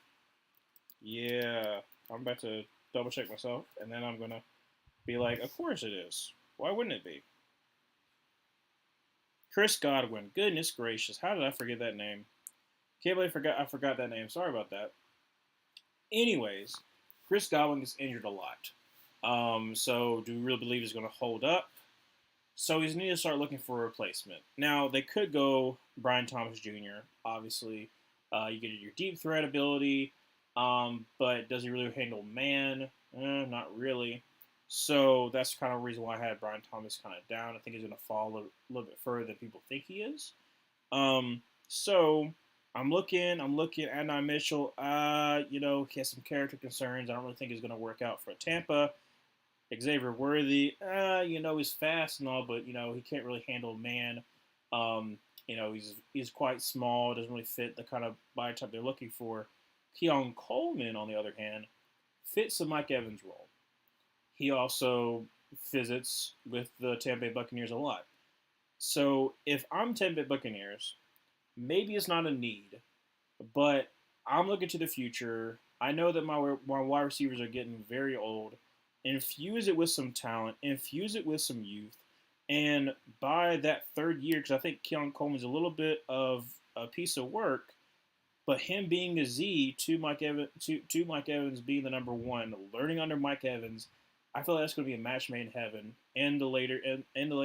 Yeah. I'm about to double check myself, and then I'm going to be like, of course it is. Why wouldn't it be? Chris Godwin. Goodness gracious. How did I forget that name? Can't believe I forgot that name. Sorry about that. Anyways, Chris Godwin gets injured a lot. So do we really believe he's going to hold up? So he's need to start looking for a replacement. Now, they could go Brian Thomas Jr., obviously. You get your deep threat ability. But does he really handle man? Not really. So that's kind of the reason why I had Brian Thomas kind of down. I think he's going to fall a little bit further than people think he is. So I'm looking at Adonai Mitchell. He has some character concerns. I don't really think he's going to work out for Tampa. Xavier Worthy, he's fast and all, but he can't really handle man. He's quite small. Doesn't really fit the kind of body type they're looking for. Keon Coleman, on the other hand, fits the Mike Evans role. He also visits with the Tampa Bay Buccaneers a lot. So if I'm Tampa Bay Buccaneers, maybe it's not a need, but I'm looking to the future. I know that my wide receivers are getting very old. Infuse it with some talent, infuse it with some youth, and by that third year, because I think Keon Coleman's a little bit of a piece of work, but him being a Z to Mike Evans being the number one, learning under Mike Evans, I feel like that's going to be a match made in heaven in the later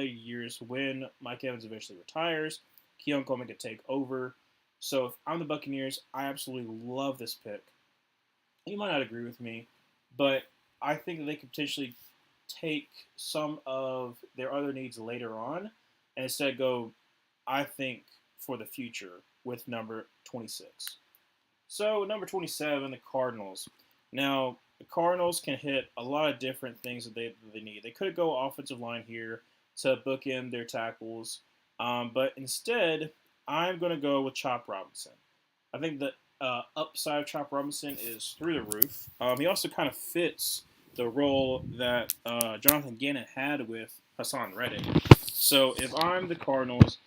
years when Mike Evans eventually retires. Keon Coleman could take over. So if I'm the Buccaneers, I absolutely love this pick. You might not agree with me, but I think that they could potentially take some of their other needs later on and instead go, I think, for the future with number 26. So, number 27, the Cardinals. Now, the Cardinals can hit a lot of different things that they need. They could go offensive line here to bookend their tackles, but instead, I'm going to go with Chop Robinson. I think the upside of Chop Robinson is through the roof. He also kind of fits the role that Jonathan Gannon had with Hassan Reddick. So if I'm the Cardinals,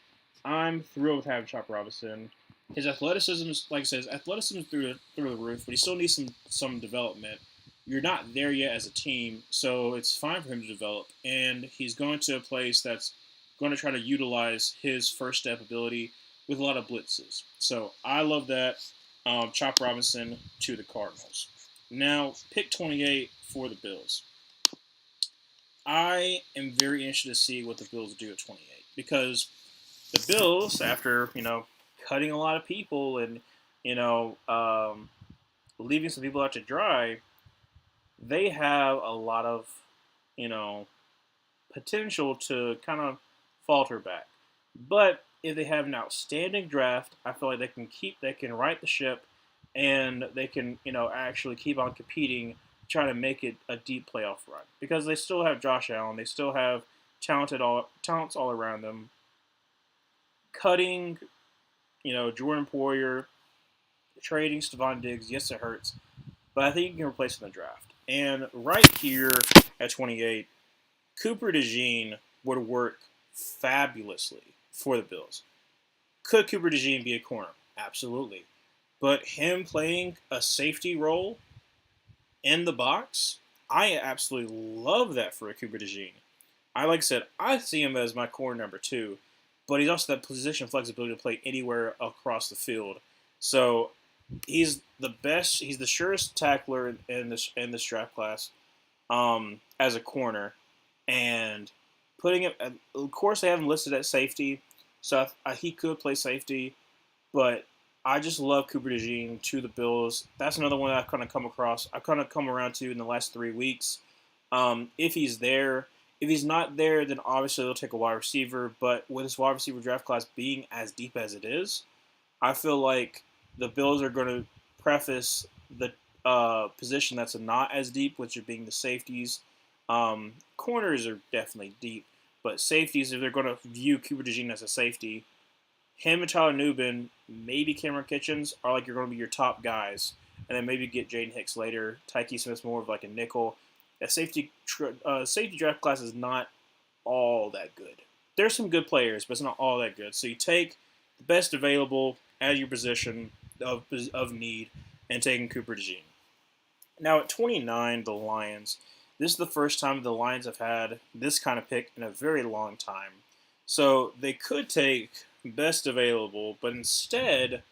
I'm thrilled with having Chop Robinson. His athleticism is, like I said, his athleticism is through the roof, but he still needs some development. You're not there yet as a team, so it's fine for him to develop. And he's going to a place that's going to try to utilize his first step ability with a lot of blitzes. So I love that. Chop Robinson to the Cardinals. Now, pick 28 for the Bills. I am very interested to see what the Bills do at 28 because the Bills, after cutting a lot of people and leaving some people out to dry, they have a lot of potential to kind of falter back. But if they have an outstanding draft, I feel like they can right the ship, and they can actually keep on competing, trying to make it a deep playoff run because they still have Josh Allen, they still have talents all around them. Cutting, Jordan Poyer, trading Stephon Diggs, yes, it hurts, but I think you can replace him in the draft. And right here at 28, Cooper DeJean would work fabulously for the Bills. Could Cooper DeJean be a corner? Absolutely. But him playing a safety role in the box, I absolutely love that for a Cooper DeJean. Like I said, I see him as my corner number 2, but he's also that position flexibility to play anywhere across the field. So he's the best. He's the surest tackler in this draft class as a corner, and putting him. Of course, they have him listed at safety, so he could play safety. But I just love Cooper DeJean to the Bills. That's another one that I've kind of come across. I've kind of come around to in the last 3 weeks. If he's there. If he's not there, then obviously they'll take a wide receiver. But with this wide receiver draft class being as deep as it is, I feel like the Bills are going to preface the position that's not as deep, which are being the safeties. Corners are definitely deep, but safeties, if they're going to view Cooper DeJean as a safety, him and Tyler Nubin, maybe Cameron Kitchens are like you're going to be your top guys, and then maybe get Jaden Hicks later. Tyke Smith's more of like a nickel. A safety draft class is not all that good. There's some good players, but it's not all that good. So you take the best available at your position of need and taking Cooper DeJean. Now at 29, the Lions. This is the first time the Lions have had this kind of pick in a very long time. So they could take best available, but instead,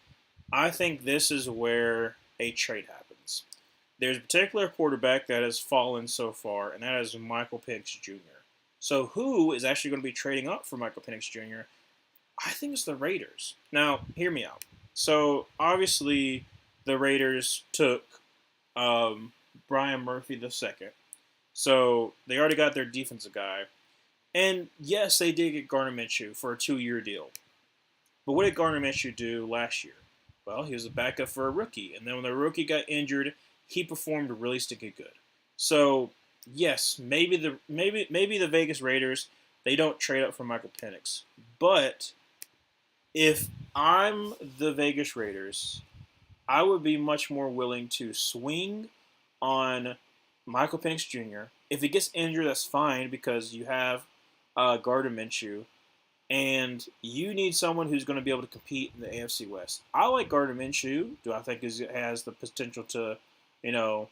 I think this is where a trade happens. There's a particular quarterback that has fallen so far, and that is Michael Penix Jr. So who is actually going to be trading up for Michael Penix Jr.? I think it's the Raiders. Now, hear me out. So obviously, the Raiders took Brian Murphy II. So they already got their defensive guy. And yes, they did get Gardner Minshew for a 2-year deal. But what did Gardner Minshew do last year? Well, he was a backup for a rookie. And then when the rookie got injured, he performed really stinking good. So yes, maybe the Vegas Raiders, they don't trade up for Michael Penix. But if I'm the Vegas Raiders, I would be much more willing to swing on Michael Penix Jr. If he gets injured, that's fine because you have Gardner Minshew, and you need someone who's going to be able to compete in the AFC West. I like Gardner Minshew. Do I think he has the potential to, you know,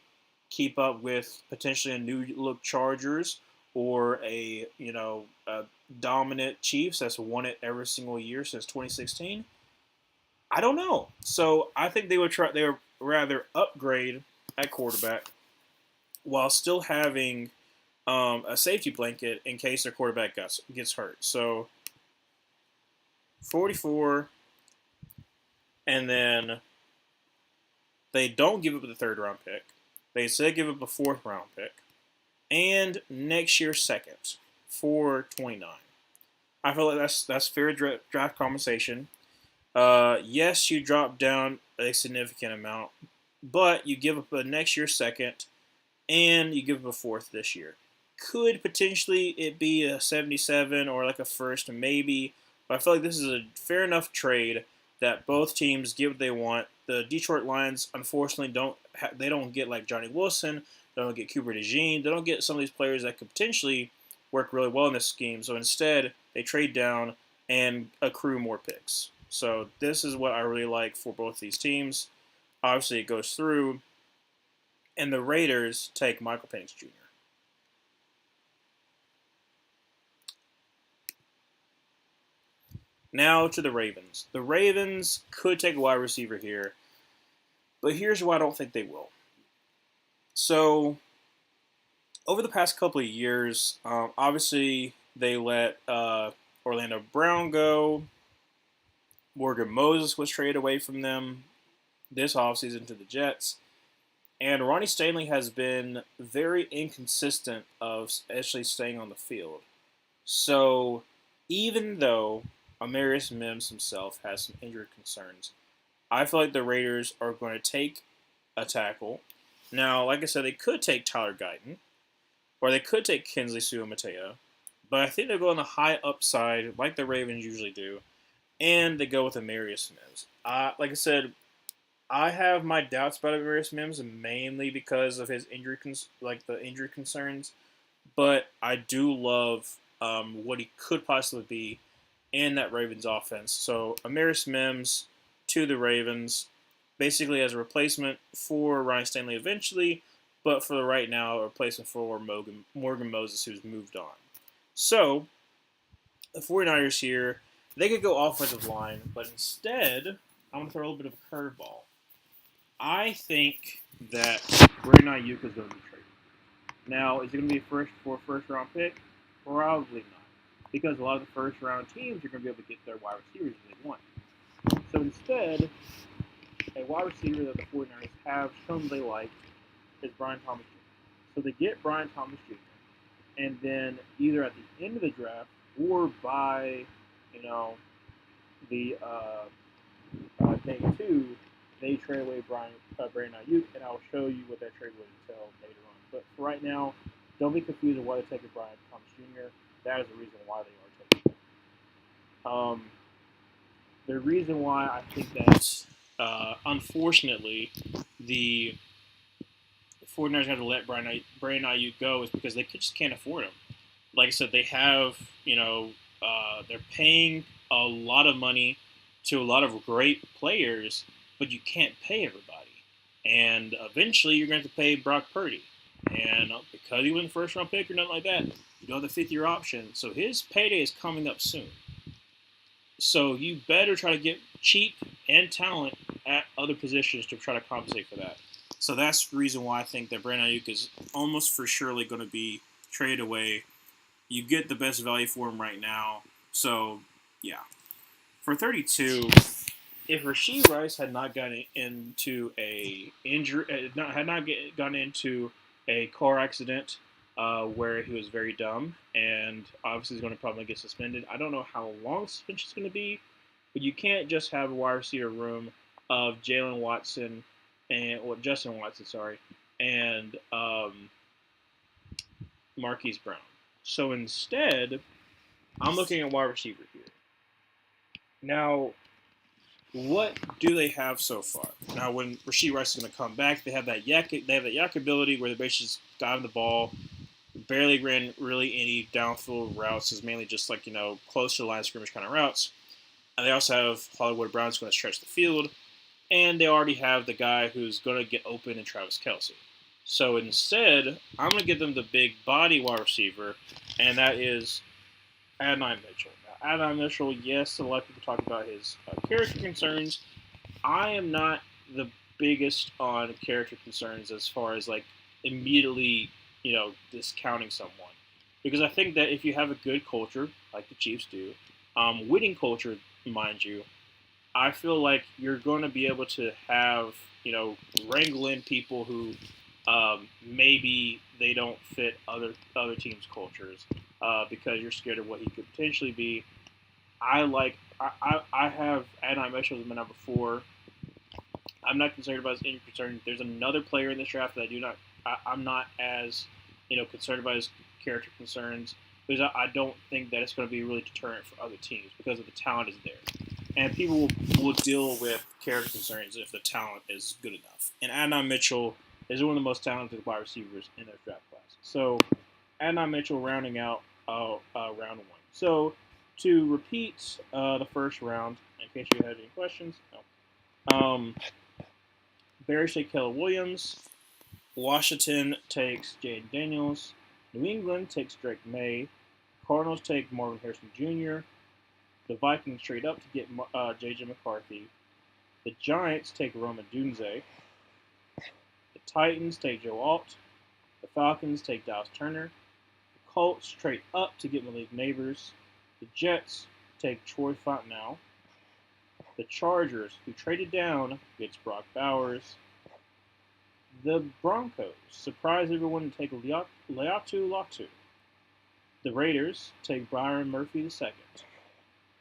keep up with potentially a new look Chargers or a dominant Chiefs that's won it every single year since 2016? I don't know. So I think they would try. They would rather upgrade at quarterback while still having a safety blanket in case their quarterback gets hurt. So 44, and then they don't give up the 3rd-round pick. They instead give up a 4th-round pick and next year's second for 29. I feel like that's fair draft compensation. Yes, you drop down a significant amount, but you give up a next year's second, and you give up a 4th this year. Could potentially it be a 77 or like a first, maybe, but I feel like this is a fair enough trade that both teams get what they want. The Detroit Lions, unfortunately, don't get like Johnny Wilson, they don't get Cooper DeJean, they don't get some of these players that could potentially work really well in this scheme. So instead, they trade down and accrue more picks. So this is what I really like for both these teams. Obviously, it goes through, and the Raiders take Michael Penix Jr. Now to the Ravens. The Ravens could take a wide receiver here, but here's why I don't think they will. So, over the past couple of years, obviously they let Orlando Brown go. Morgan Moses was traded away from them this offseason to the Jets. And Ronnie Stanley has been very inconsistent of actually staying on the field. So, even though Amarius Mims himself has some injury concerns, I feel like the Raiders are going to take a tackle. Now, like I said, they could take Tyler Guyton, or they could take Kinsley Suamataia, but I think they're going the high upside, like the Ravens usually do, and they go with Amarius Mims. Like I said, I have my doubts about Amarius Mims, mainly because of his injury concerns, but I do love what he could possibly be in that Ravens offense. So Amarius Mims to the Ravens, basically as a replacement for Ronnie Stanley eventually, but for the right now, a replacement for Morgan Moses, who's moved on. So the 49ers here, they could go offensive line, but instead, I'm going to throw a little bit of a curveball. I think that Brandon Ayuk is going to be traded. Now, is it going to be a first-round pick? Probably not, because a lot of the first-round teams are going to be able to get their wide receivers if they want. So instead, a wide receiver that the 49ers have shown they like is Brian Thomas Jr. So they get Brian Thomas Jr., and then either at the end of the draft or by, the day 2, they trade away Brandon Ayuk, and I'll show you what that trade would entail later on. But for right now, don't be confused on why they're taking Brian Thomas Jr. That is the reason why they are taking him. The reason why I think that, unfortunately, the 49ers have to let Brandon Ayuk go is because they just can't afford him. Like I said, they have, they're paying a lot of money to a lot of great players, but you can't pay everybody. And eventually you're going to have to pay Brock Purdy. And because he wasn't a first-round pick or nothing like that, you don't have the 5th-year option. So his payday is coming up soon. So you better try to get cheap and talent at other positions to try to compensate for that. So that's the reason why I think that Brandon Ayuk is almost for surely going to be traded away. You get the best value for him right now. So, yeah. For 32, if Rasheed Rice had not gotten into a injury, had not gotten into a car accident where he was very dumb, and obviously he's going to probably get suspended. I don't know how long suspension is going to be, but you can't just have a wide receiver room of Jalen Watson Justin Watson, sorry, and Marquise Brown. So instead, I'm looking at wide receiver here. Now, what do they have so far? Now, when Rasheed Rice is going to come back, they have that yak ability where they basically just got him the ball, barely ran really any downfield routes. Is mainly just like close to the line of scrimmage kind of routes. And they also have Hollywood Brown who's going to stretch the field, and they already have the guy who's going to get open in Travis Kelce. So instead, I'm going to give them the big body wide receiver, and that is Adonai Mitchell. Now, Adonai Mitchell, yes, a lot of people talk about his character concerns. I am not the biggest on character concerns as far as like immediately, discounting someone. Because I think that if you have a good culture, like the Chiefs do, winning culture, mind you, I feel like you're going to be able to have, wrangle in people who maybe they don't fit other teams' cultures because you're scared of what he could potentially be. I have Adonai Mitchell as my number 4. I'm not concerned about his injury concern. There's another player in this draft that I'm not as concerned about his character concerns because I don't think that it's going to be really deterrent for other teams because of the talent is there, and people will deal with character concerns if the talent is good enough. And Adonai Mitchell is one of the most talented wide receivers in their draft class. So Adonai Mitchell rounding out round 1. So to repeat the first round, in case you had any questions, no. Bears take Keller Williams. Washington takes Jaden Daniels. New England takes Drake May. Cardinals take Marvin Harrison Jr. The Vikings trade up to get J.J. McCarthy. The Giants take Rome Odunze. The Titans take Joe Alt. The Falcons take Dallas Turner. The Colts trade up to get Malik Nabers. The Jets take Troy Fontenot. The Chargers, who traded down, gets Brock Bowers. The Broncos surprise everyone and take Leatu Latu. The Raiders take Byron Murphy II.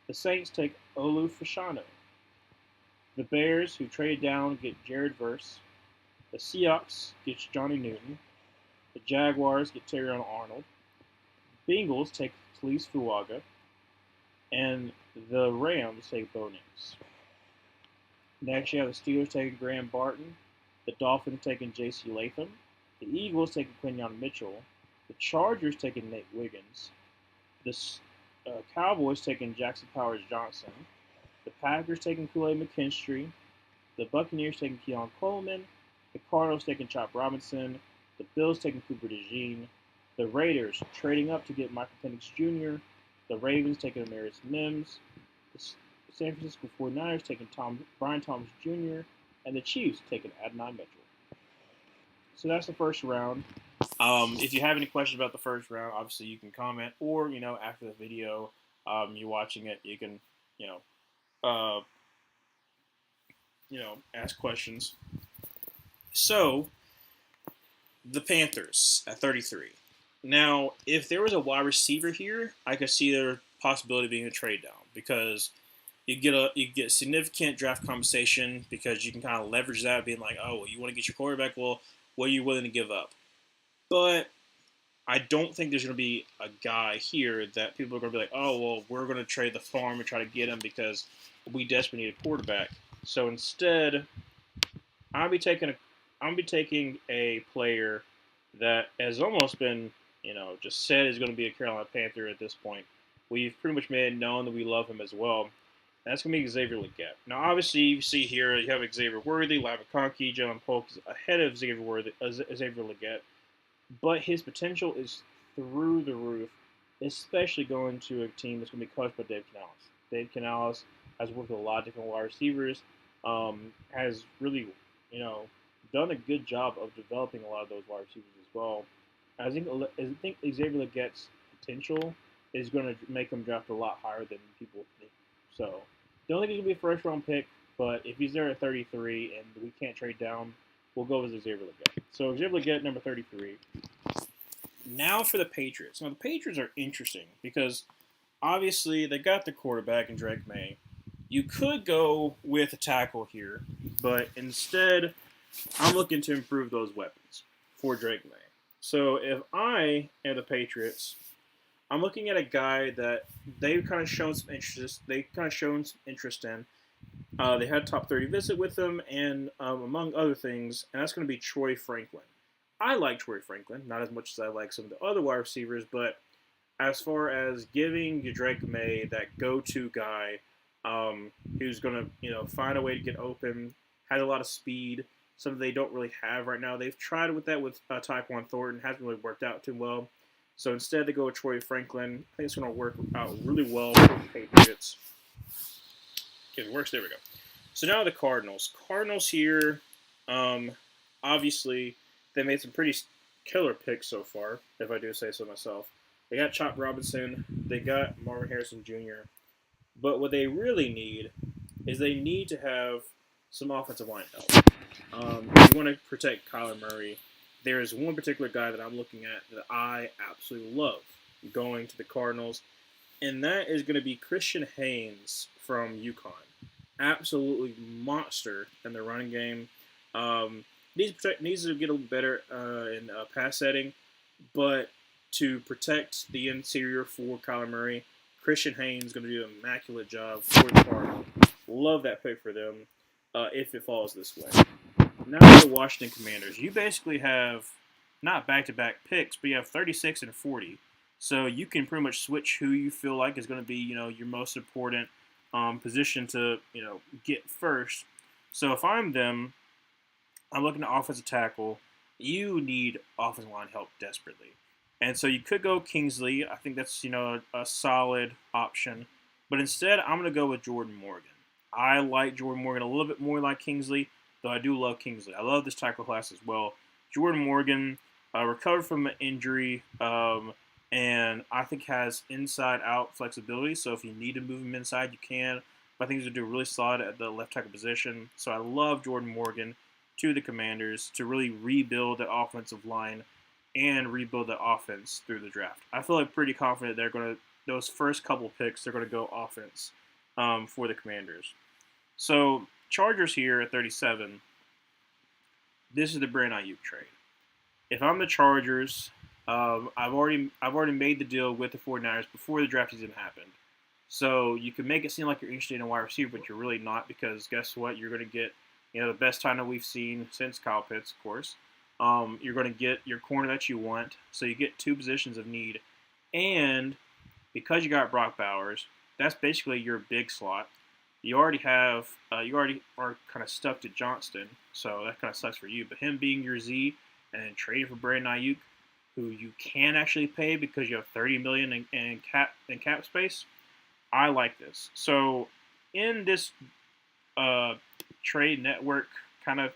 The Saints take Olu Fashanu. The Bears, who traded down, get Jared Verse. The Seahawks gets Johnny Newton. The Jaguars get Terrion Arnold. The Bengals take Talise Fuaga. And the Rams take Bo Nix. Next, you have the Steelers taking Graham Barton. The Dolphins taking J.C. Latham. The Eagles taking Quinyon Mitchell. The Chargers taking Nate Wiggins. The Cowboys taking Jackson Powers Johnson. The Packers taking Kool-Aid McKinstry. The Buccaneers taking Keon Coleman. The Cardinals taking Chop Robinson. The Bills taking Cooper DeJean. The Raiders trading up to get Michael Penix Jr. The Ravens taking Amarius Mims. The San Francisco 49ers taking Brian Thomas Jr. And the Chiefs taking Adonai Mitchell. So that's the first round. If you have any questions about the first round, obviously you can comment, or after the video, you're watching it, you can ask questions. So the Panthers at 33. Now, if there was a wide receiver here, I could see their possibility of being a trade down because you get significant draft compensation because you can kind of leverage that, being like, oh, well, you want to get your quarterback. Well, what are you willing to give up? But I don't think there's going to be a guy here that people are going to be like, oh, well, we're going to trade the farm and try to get him because we desperately need a quarterback. So instead, I'll be taking a player that has almost been, just said is going to be a Carolina Panther at this point. We've pretty much made it known that we love him as well. That's going to be Xavier Legette. Now, obviously, you see here, you have Xavier Worthy, Lav McConkey, Jalen Polk is ahead of Xavier Legette. But his potential is through the roof, especially going to a team that's going to be coached by Dave Canales. Dave Canales has worked with a lot of different wide receivers, has really, done a good job of developing a lot of those wide receivers as well. I think Xavier Legette's potential is going to make him draft a lot higher than people think. So, don't think he's going to be a first-round pick, But if he's there at 33 and we can't trade down, we'll go with Xavier Legette. So Xavier Legette, number 33. Now for the Patriots. Now the Patriots are interesting because obviously they got the quarterback in Drake May. You could go with a tackle here, but instead I'm looking to improve those weapons for Drake May. So if I am the Patriots, I'm looking at a guy that they've kind of shown some interest. They kind of shown some interest in. They had a top 30 visit with them, and among other things, and that's going to be Troy Franklin. I like Troy Franklin, not as much as I like some of the other wide receivers, but as far as giving Drake May that go-to guy who's going to find a way to get open, had a lot of speed, something they don't really have right now. They've tried with that with Tyquan Thornton, hasn't really worked out too well. So instead, they go with Troy Franklin. I think it's going to work out really well for the Patriots. If it works, there we go. So now the Cardinals. Cardinals here, obviously, they made some pretty killer picks so far, if I do say so myself. They got Chop Robinson. They got Marvin Harrison Jr. But what they really need is they need to have some offensive line help. You want to protect Kyler Murray. There is one particular guy that I'm looking at that I absolutely love going to the Cardinals, and that is going to be Christian Haynes from UConn. Absolutely monster in the running game. Needs to get a little better in pass setting, but to protect the interior for Kyler Murray, Christian Haynes is going to do an immaculate job for the Cardinals. Love that pick for them if it falls this way. Now the Washington Commanders. You basically have not back-to-back picks, but you have 36 and 40. So you can pretty much switch who you feel like is going to be, your most important position to, get first. So if I'm them, I'm looking at offensive tackle. You need offensive line help desperately. And so you could go Kingsley. I think that's, a solid option. But instead, I'm going to go with Jordan Morgan. I like Jordan Morgan a little bit more like Kingsley, though I do love Kingsley. I love this tackle class as well. Jordan Morgan recovered from an injury, and I think has inside-out flexibility. So if you need to move him inside, you can. But I think he's going to do really solid at the left tackle position. So I love Jordan Morgan to the Commanders to really rebuild the offensive line and rebuild the offense through the draft. I feel like pretty confident they're going to, those first couple picks, they're going to go offense for the Commanders. So Chargers here at 37, this is the Brandon Aiyuk trade. If I'm the Chargers, I've already made the deal with the 49ers before the draft even happened. So you can make it seem like you're interested in a wide receiver, but you're really not, because guess what? You're going to get the best tight we've seen since Kyle Pitts, of course. You're going to get your corner that you want. So you get two positions of need. And because you got Brock Bowers, that's basically your big slot. You already are kind of stuck to Johnston, so that kind of sucks for you. But him being your Z and then trading for Brandon Aiyuk, who you can actually pay because you have $30 million in cap space, I like this. So in this trade network kind of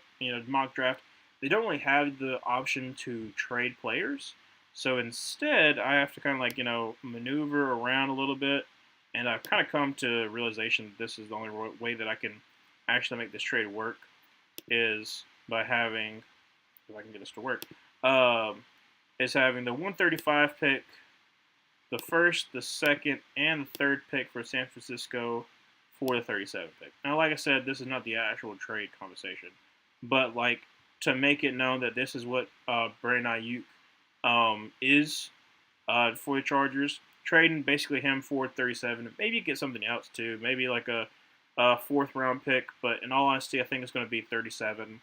mock draft, they don't really have the option to trade players. So instead, I have to kind of maneuver around a little bit. And I've kind of come to a realization that this is the only way that I can actually make this trade work is by having, if I can get this to work, is having the 135 pick, the first, the second, and the third pick for San Francisco for the 37 pick. Now, like I said, this is not the actual trade conversation, but to make it known that this is what Brandon Aiyuk is for the Chargers. Trading basically him for 37. Maybe get something else too. Maybe like a fourth round pick. But in all honesty, I think it's going to be 37.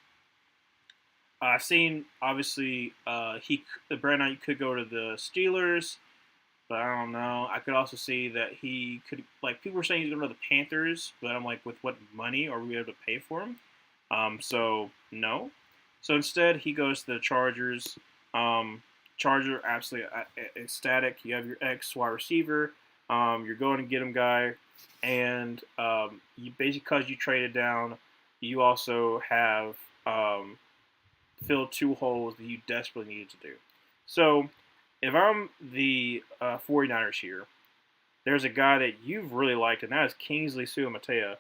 I've seen obviously Brandon could go to the Steelers, but I don't know. I could also see that he could people were saying he's going to go to the Panthers, but I'm like, with what money are we able to pay for him? So no. So instead, he goes to the Chargers. Charger absolutely ecstatic. You have your ex wide receiver. You're going to get him guy, and you basically, because you traded down, you also have filled two holes that you desperately needed to do. So if I'm the 49ers here, there's a guy that you've really liked, and that is Kingsley Suamataia.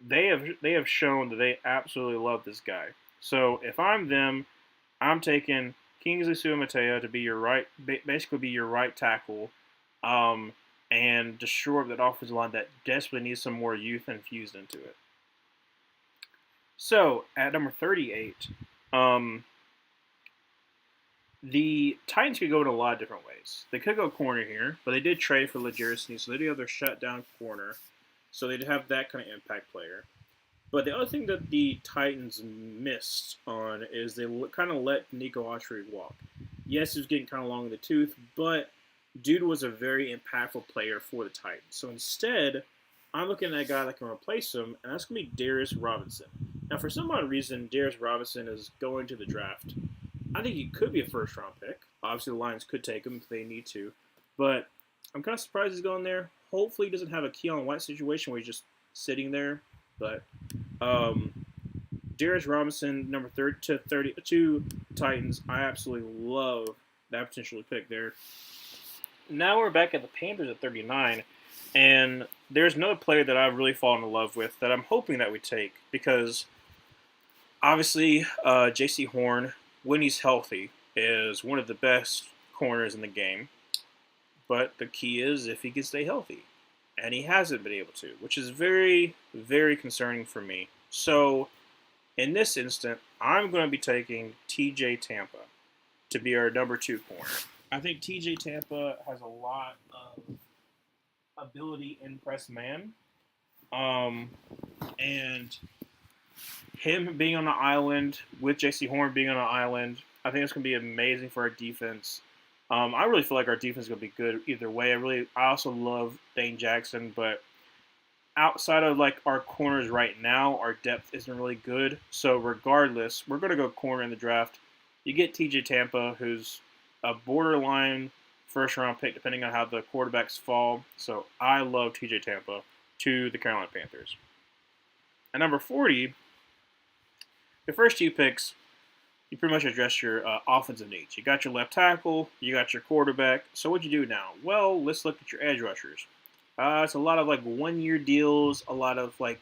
they have shown that they absolutely love this guy. So if I'm them, I'm taking Kingsley Suamataia to be your basically be your right tackle, um, and to shore up that offensive line that desperately needs some more youth infused into it. So at number 38, um, the Titans could go in a lot of different ways. They could go corner here, but they did trade for L'Jarius Sneed, so they do have their shutdown corner. So they'd have that kind of impact player. But the other thing that the Titans missed on is they kind of let Nico Autry walk. Yes, he was getting kind of long in the tooth, but dude was a very impactful player for the Titans. So instead, I'm looking at a guy that can replace him, and that's going to be Darius Robinson. Now, for some odd reason, Darius Robinson is going to the draft. I think he could be a first round pick. Obviously, the Lions could take him if they need to. But I'm kind of surprised he's going there. Hopefully, he doesn't have a Keon White situation where he's just sitting there. But Darius Robinson, number 32 Titans. I absolutely love that potential pick there. Now we're back at the Panthers at 39. And there's another player that I've really fallen in love with that I'm hoping that we take because obviously J.C. Horn, when he's healthy, is one of the best corners in the game. But the key is if he can stay healthy. And he hasn't been able to, which is very, very concerning for me. So in this instant, I'm going to be taking TJ Tampa to be our number 2 corner. I think TJ Tampa has a lot of ability in press man. And him being on the island with J.C. Horn being on the island, I think it's going to be amazing for our defense. I really feel like our defense is going to be good either way. I also love Dane Jackson, but outside of like our corners right now, our depth isn't really good. So regardless, we're going to go corner in the draft. You get TJ Tampa, who's a borderline first round pick, depending on how the quarterbacks fall. So I love TJ Tampa to the Carolina Panthers. At number 40, the first 2 picks, you pretty much address your offensive needs. You got your left tackle, you got your quarterback. So what you do now? Well, let's look at your edge rushers. It's a lot of like 1-year deals, a lot of like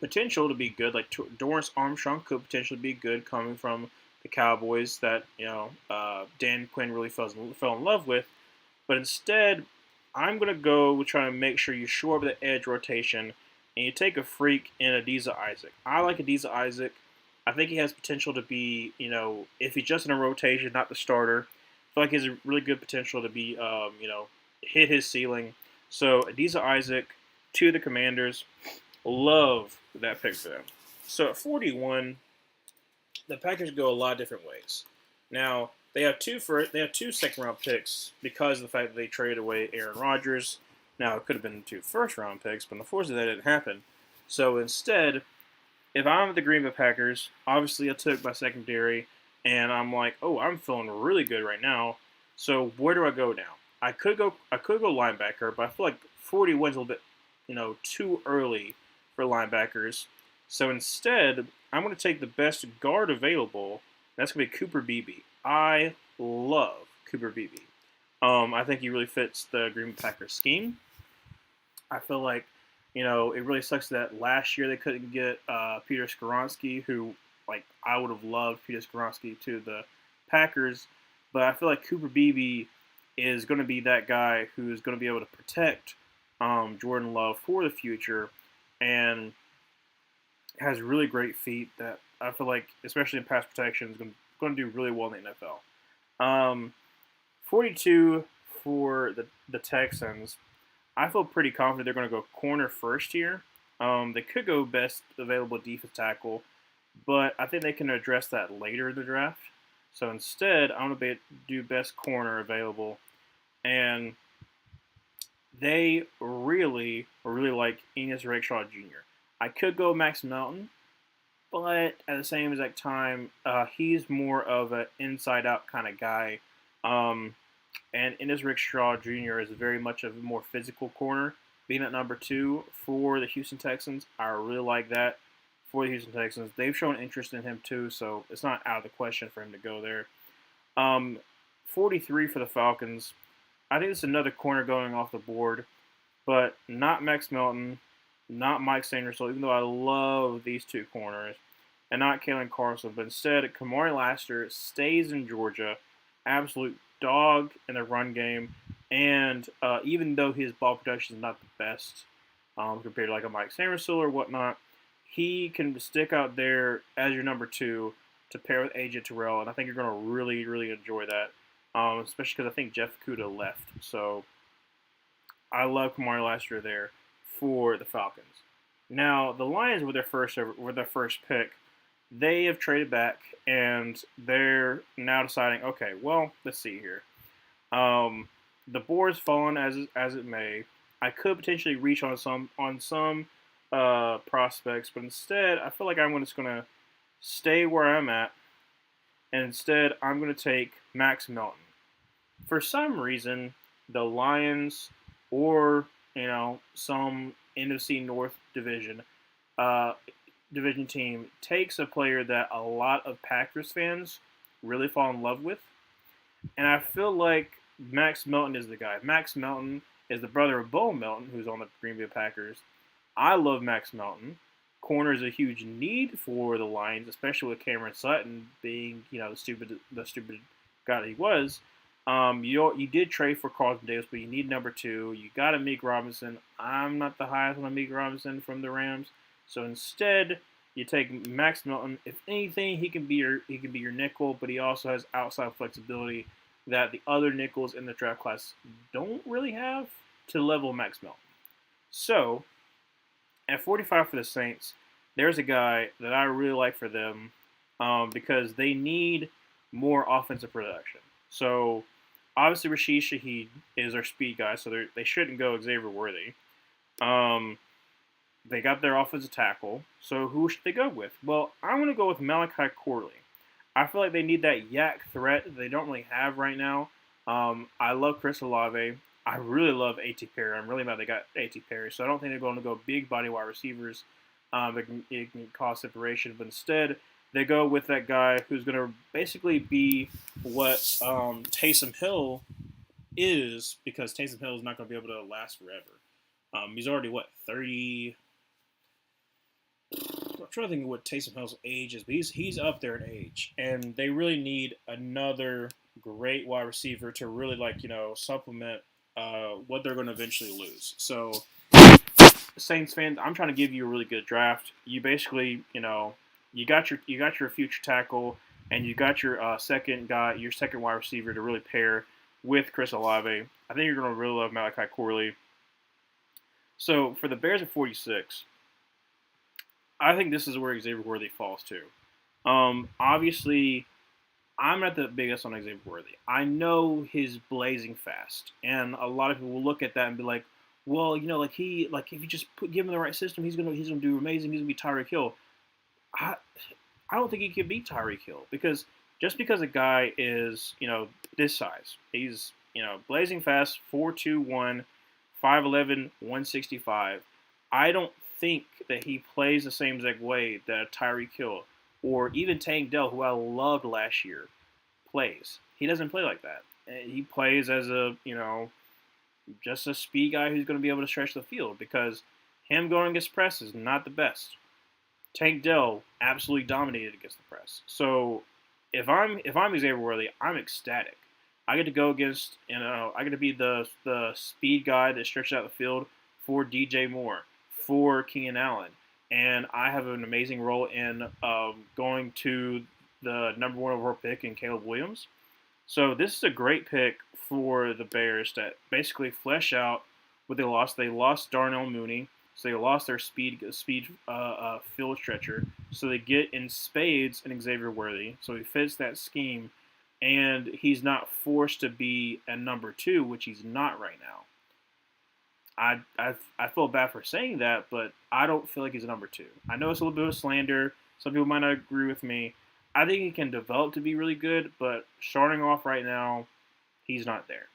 potential to be good. Like Dorrance Armstrong could potentially be good coming from the Cowboys that Dan Quinn really fell in love with. But instead, I'm gonna go try to make sure you shore up the edge rotation and you take a freak in Adisa Isaac. I like Adisa Isaac. I think he has potential to be, if he's just in a rotation, not the starter. I feel like he has a really good potential to be, hit his ceiling. So Adisa Isaac to the Commanders. Love that pick for them. So at 41, the Packers go a lot of different ways. Now they have two second-round picks because of the fact that they traded away Aaron Rodgers. Now it could have been 2 first-round picks, but unfortunately that didn't happen. So instead, if I'm the Green Bay Packers, obviously I took my secondary, and I'm like, oh, I'm feeling really good right now. So where do I go now? I could go linebacker, but I feel like 41's a little bit, too early for linebackers. So instead, I'm going to take the best guard available. That's going to be Cooper Beebe. I love Cooper Beebe. I think he really fits the Green Bay Packers scheme. I feel like, it really sucks that last year they couldn't get Peter Skoronski, who, I would have loved Peter Skoronski to the Packers. But I feel like Cooper Beebe is going to be that guy who's going to be able to protect Jordan Love for the future and has really great feet that I feel like, especially in pass protection, is going to do really well in the NFL. 42 for the Texans. I feel pretty confident they're going to go corner first here. They could go best available defense tackle, but I think they can address that later in the draft. So instead, I'm going to do best corner available. And they really, really like Ennis Rakestraw Jr. I could go Max Melton, but at the same exact time, he's more of an inside-out kind of guy. And Ennis Rakestraw Jr. is very much of a more physical corner. Being at number 2 for the Houston Texans, I really like that for the Houston Texans. They've shown interest in him too, so it's not out of the question for him to go there. 43 for the Falcons. I think it's another corner going off the board, but not Max Melton, not Mike Sanderson, even though I love these two corners, and not Kalen Carlson, but instead Kamari Lassiter stays in Georgia, absolute dog in the run game, and even though his ball production is not the best compared to like a Mike Sanderson or whatnot, he can stick out there as your number two to pair with AJ Terrell, and I think you're going to really, really enjoy that, especially because I think Jeff Kuda left. So I love Kamari Lassiter there for the Falcons. Now the Lions were their first pick. They have traded back and they're now deciding. Okay, well, let's see here. The board's fallen as it may. I could potentially reach on some prospects, but instead I feel like I'm just gonna stay where I'm at, and instead I'm gonna take Max Melton. For some reason, the Lions or some NFC North uh, division team takes a player that a lot of Packers fans really fall in love with, and I feel like Max Melton is the guy. Max Melton is the brother of Bo Melton, who's on the Green Bay Packers. I love Max Melton. Corner is a huge need for the Lions, especially with Cameron Sutton being, the stupid guy that he was. You did trade for Carlton Davis, but you need number two. You got a Meek Robinson. I'm not the highest on Meek Robinson from the Rams, so instead you take Max Melton. If anything, he can be your nickel, but he also has outside flexibility that the other nickels in the draft class don't really have to level Max Melton. So at 45 for the Saints, there's a guy that I really like for them because they need more offensive production. So obviously Rashid Shaheed is our speed guy, so they shouldn't go Xavier Worthy. They got their offensive tackle, so who should they go with? Well, I'm going to go with Malachi Corley. I feel like they need that yak threat that they don't really have right now. I love Chris Olave. I really love A.T. Perry. I'm really mad they got A.T. Perry, so I don't think they're going to go big body wide receivers. It can cause separation, but instead they go with that guy who's going to basically be what Taysom Hill is, because Taysom Hill is not going to be able to last forever. He's already 30. I'm trying to think of what Taysom Hill's age is, but he's up there in age, and they really need another great wide receiver to really supplement what they're going to eventually lose. So, Saints fans, I'm trying to give you a really good draft. You basically, you got your future tackle, and you got your second wide receiver to really pair with Chris Olave. I think you're going to really love Malachi Corley. So for the Bears at 46, I think this is where Xavier Worthy falls to. Obviously, I'm not the biggest on Xavier Worthy. I know he's blazing fast, and a lot of people will look at that and be like, "Well, if you just give him the right system, he's gonna do amazing. He's gonna be Tyreek Hill." I don't think he can be Tyreek Hill, because just because a guy is this size, he's blazing fast, 4'2", 5'11", 165. I don't think that he plays the same exact way that Tyreek Hill or even Tank Dell, who I loved last year, plays. He doesn't play like that. He plays as just a speed guy who's going to be able to stretch the field, because him going against press is not the best. Tank Dell absolutely dominated against the press. So if I'm Xavier Worthy, I'm ecstatic. I get to go against I get to be the speed guy that stretches out the field for DJ Moore, for Keenan Allen, and I have an amazing role in going to the number one overall pick in Caleb Williams. So this is a great pick for the Bears to basically flesh out what they lost. They lost Darnell Mooney, so they lost their speed field stretcher. So they get in spades an Xavier Worthy, so he fits that scheme, and he's not forced to be a number two, which he's not right now. I feel bad for saying that, but I don't feel like he's a number two. I know it's a little bit of slander. Some people might not agree with me. I think he can develop to be really good, but starting off right now, he's not there.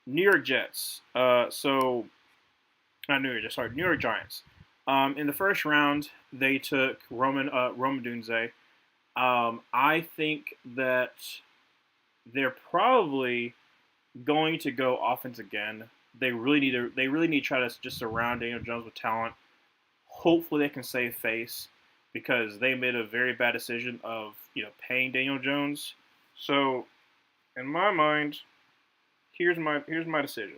New York Jets. Not New York Jets. Sorry, New York Giants. In the first round, they took Rome Odunze. I think that they're probably going to go offense again. they really need to try to just surround Daniel Jones with talent. Hopefully they can save face because they made a very bad decision of paying Daniel Jones. So in my mind, here's my decision.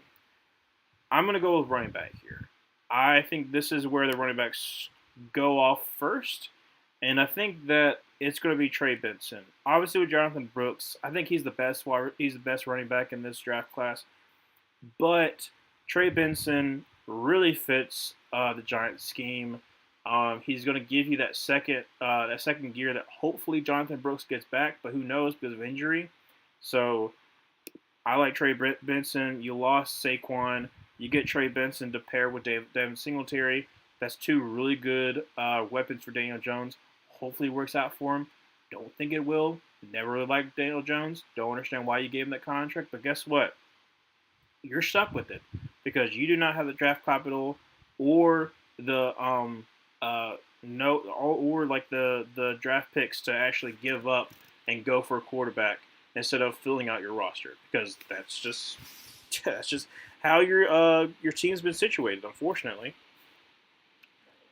I'm gonna go with running back here. I think this is where the running backs go off first, and I think that it's going to be Trey Benson. Obviously, with Jonathan Brooks, I think he's the best running back in this draft class. But Trey Benson really fits the Giants scheme. He's going to give you that second gear that hopefully Jonathan Brooks gets back, but who knows because of injury. So I like Trey Benson. You lost Saquon. You get Trey Benson to pair with Devin Singletary. That's two really good weapons for Daniel Jones. Hopefully it works out for him. Don't think it will. Never really liked Daniel Jones. Don't understand why you gave him that contract. But guess what? You're stuck with it because you do not have the draft capital or the no or like the draft picks to actually give up and go for a quarterback instead of filling out your roster because that's just how your team's been situated, unfortunately.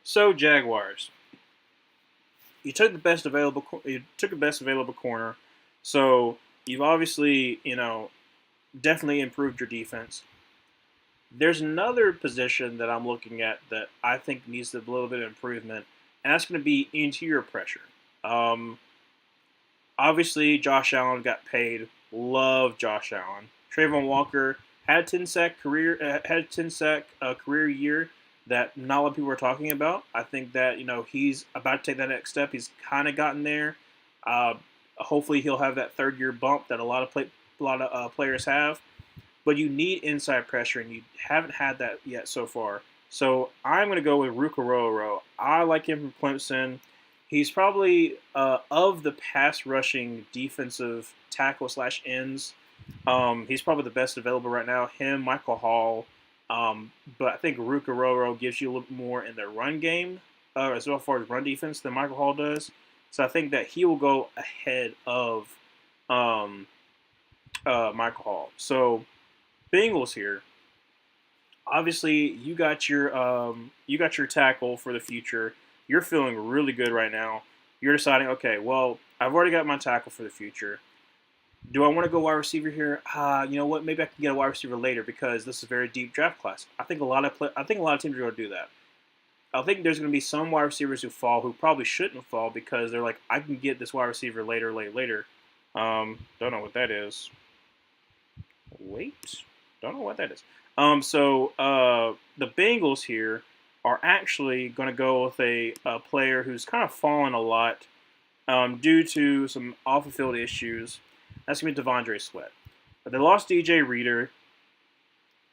So Jaguars, you took the best available corner, so you've obviously definitely improved your defense. There's another position that I'm looking at that I think needs a little bit of improvement, and that's going to be interior pressure. Um, Obviously, Josh Allen got paid. Love Josh Allen. Trayvon Walker had a 10 sack career year that not a lot of people are talking about. I think that he's about to take that next step. He's kind of gotten there. Uh, Hopefully, he'll have that third year bump that a lot of players have. But you need inside pressure, and you haven't had that yet so far. So I'm going to go with Ruka. I like him from Clemson. He's probably of the pass rushing defensive tackle slash ends. He's probably the best available right now. Him, Michael Hall. But I think Ruka gives you a little more in the run game, as far as run defense, than Michael Hall does. So I think that he will go ahead of um, Michael Hall. So Bengals here. Obviously, you got your tackle for the future. You're feeling really good right now. You're deciding, okay, well, I've already got my tackle for the future. Do I want to go wide receiver here? You know what? Maybe I can get a wide receiver later because this is a very deep draft class. I think a lot of teams are going to do that. I think there's going to be some wide receivers who fall who probably shouldn't fall because they're like, I can get this wide receiver later, later. Don't know what that is. Wait, don't know what that is. The Bengals here are actually going to go with a player who's kind of fallen a lot due to some off the field issues. That's going to be Devondre Sweat. But they lost DJ Reader.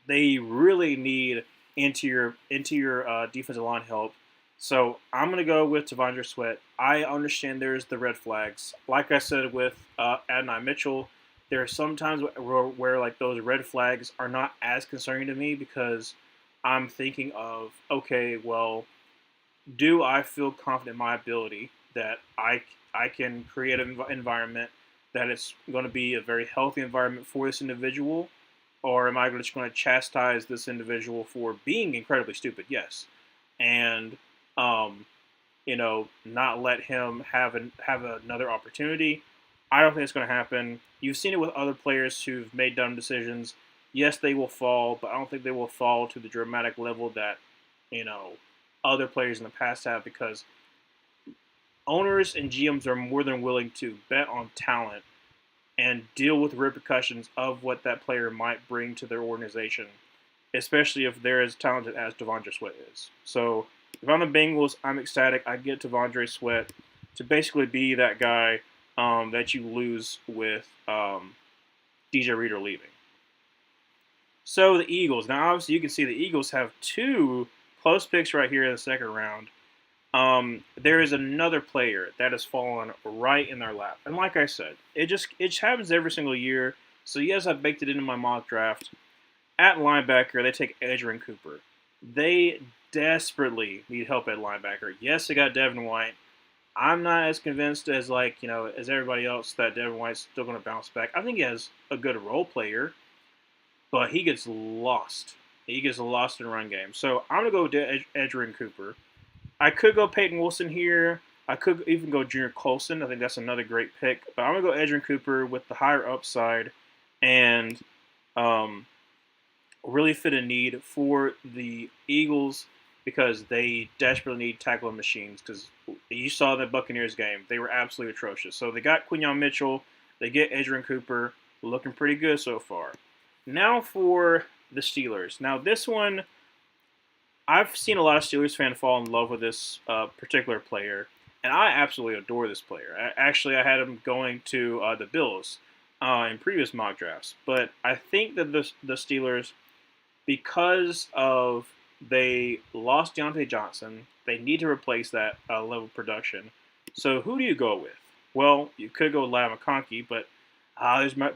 They really need interior defensive line help. So I'm going to go with Devondre Sweat. I understand there's the red flags. Like I said with Adonai Mitchell, there are some times where like those red flags are not as concerning to me because I'm thinking of, okay, well, do I feel confident in my ability that I can create an environment that it's going to be a very healthy environment for this individual, or am I just going to chastise this individual for being incredibly stupid? Yes, and um, not let him have another opportunity. I don't think it's going to happen. You've seen it with other players who've made dumb decisions. Yes, they will fall, but I don't think they will fall to the dramatic level that you know other players in the past have because owners and GMs are more than willing to bet on talent and deal with the repercussions of what that player might bring to their organization, especially if they're as talented as Devondre Sweat is. So if I'm the Bengals, I'm ecstatic. I get Devondre Sweat to basically be that guy that you lose with DJ Reader leaving. So the Eagles. Now, obviously, you can see the Eagles have two close picks right here in the second round. There is another player that has fallen right in their lap, and like I said, it just happens every single year. So yes, I baked it into my mock draft. At linebacker, they take Edgerrin Cooper. They desperately need help at linebacker. Yes, they got Devin White. I'm not as convinced as as everybody else that Devin White's still going to bounce back. I think he has a good role player, but he gets lost He gets lost in the run game. So I'm going to go with Edgerrin Cooper. I could go Peyton Wilson here. I could even go Junior Colson. I think that's another great pick. But I'm going to go Edgerrin Cooper with the higher upside and um, really fit a need for the Eagles because they desperately need tackling machines. Because you saw the Buccaneers game, they were absolutely atrocious. So they got Quinyon Mitchell, they get Edgerrin Cooper, looking pretty good so far. Now for the Steelers. Now this one, I've seen a lot of Steelers fans fall in love with this particular player, and I absolutely adore this player. I had him going to the Bills in previous mock drafts, but I think that the Steelers, because of they lost Deontay Johnson, they need to replace that level of production. So who do you go with? Well, you could go with Ladd McConkey, but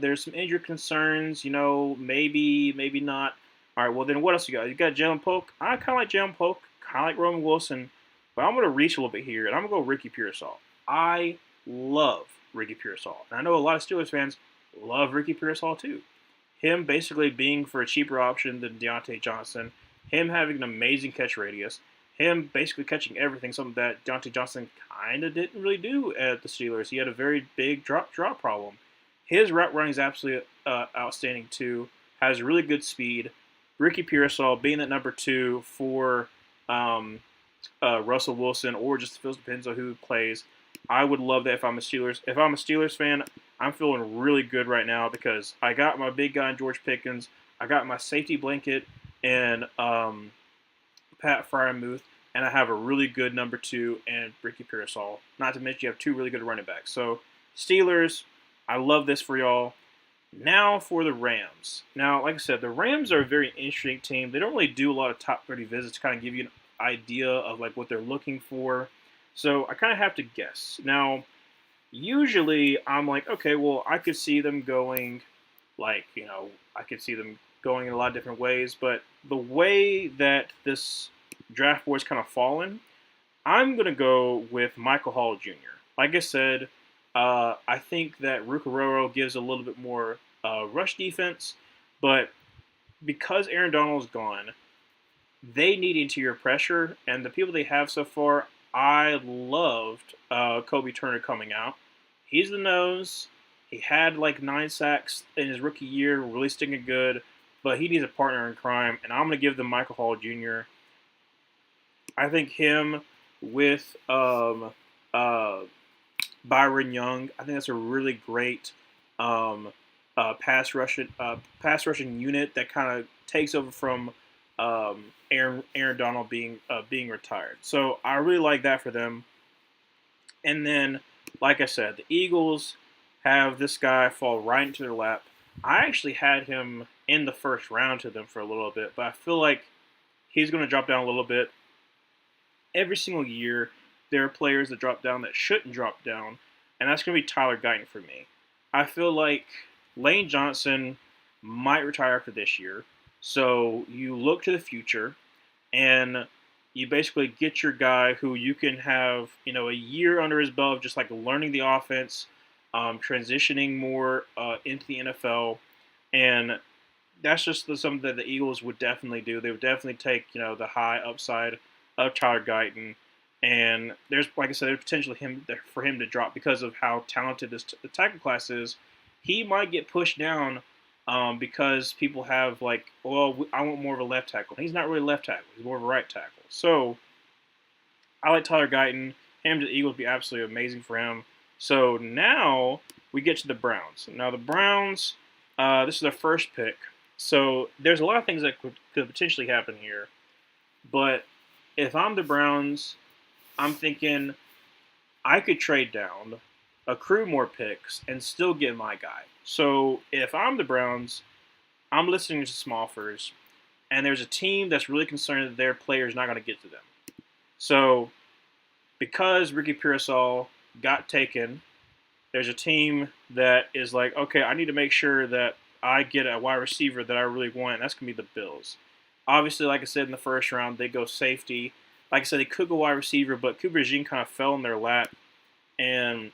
there's some injury concerns. Maybe not. All right, well then what else you got? You got Jalen Polk. I kind of like Jalen Polk, kind of like Roman Wilson, but I'm gonna reach a little bit here, and I'm gonna go Ricky Pearsall. I love Ricky Pearsall, and I know a lot of Steelers fans love Ricky Pearsall too. Him basically being for a cheaper option than Deontay Johnson, him having an amazing catch radius, him basically catching everything, something that Deontay Johnson kind of didn't really do at the Steelers. He had a very big drop problem. His route running is absolutely outstanding too. Has really good speed. Ricky Pearsall being that number 2 for Russell Wilson, or just depends on who plays. I would love that if I'm a Steelers fan. I'm feeling really good right now because I got my big guy in George Pickens. I got my safety blanket in Pat Freiermuth, and I have a really good number 2 and Ricky Pearsall. Not to mention you have 2 really good running backs. So Steelers, I love this for y'all. Now for the Rams. Now, like I said, the Rams are a very interesting team. They don't really do a lot of top 30 visits to kind of give you an idea of like what they're looking for. So I kind of have to guess. Now, usually I'm like, okay, well, I could see them going I could see them going in a lot of different ways, but the way that this draft board's kind of fallen, I'm going to go with Michael Hall Jr. Like I said, I think that Rucororo gives a little bit more rush defense, but because Aaron Donald's gone, they need interior pressure, and the people they have so far, I loved Kobe Turner coming out. He's the nose. He had like 9 sacks in his rookie year, really sticking good, but he needs a partner in crime, and I'm going to give them Michael Hall Jr. I think him with Byron Young, I think that's a really great pass rushing unit that kind of takes over from Aaron Donald being retired. So I really like that for them. And then, like I said, the Eagles have this guy fall right into their lap. I actually had him in the first round to them for a little bit, but I feel like he's going to drop down a little bit. Every single year, there are players that drop down that shouldn't drop down, and that's going to be Tyler Guyton for me. I feel like Lane Johnson might retire after this year, so you look to the future, and you basically get your guy who you can have, a year under his belt of just like learning the offense, transitioning more into the NFL, and that's just something that the Eagles would definitely do. They would definitely take, the high upside of Tyler Guyton, and there's, like I said, there's potentially for him to drop because of how talented the tackle class is. He might get pushed down because people have like, well, I want more of a left tackle. He's not really left tackle. He's more of a right tackle. So I like Tyler Guyton. Him to the Eagles would be absolutely amazing for him. So now we get to the Browns. Now the Browns, this is their first pick. So there's a lot of things that could potentially happen here. But if I'm the Browns, I'm thinking I could trade down, accrue more picks, and still get my guy. So if I'm the Browns, I'm listening to Smallfers, and there's a team that's really concerned that their player is not going to get to them. So because Ricky Pearsall got taken, there's a team that is like, okay, I need to make sure that I get a wide receiver that I really want, and that's going to be the Bills. Obviously, like I said, in the first round, they go safety. Like I said, they could go wide receiver, but Cooper Jean kind of fell in their lap, and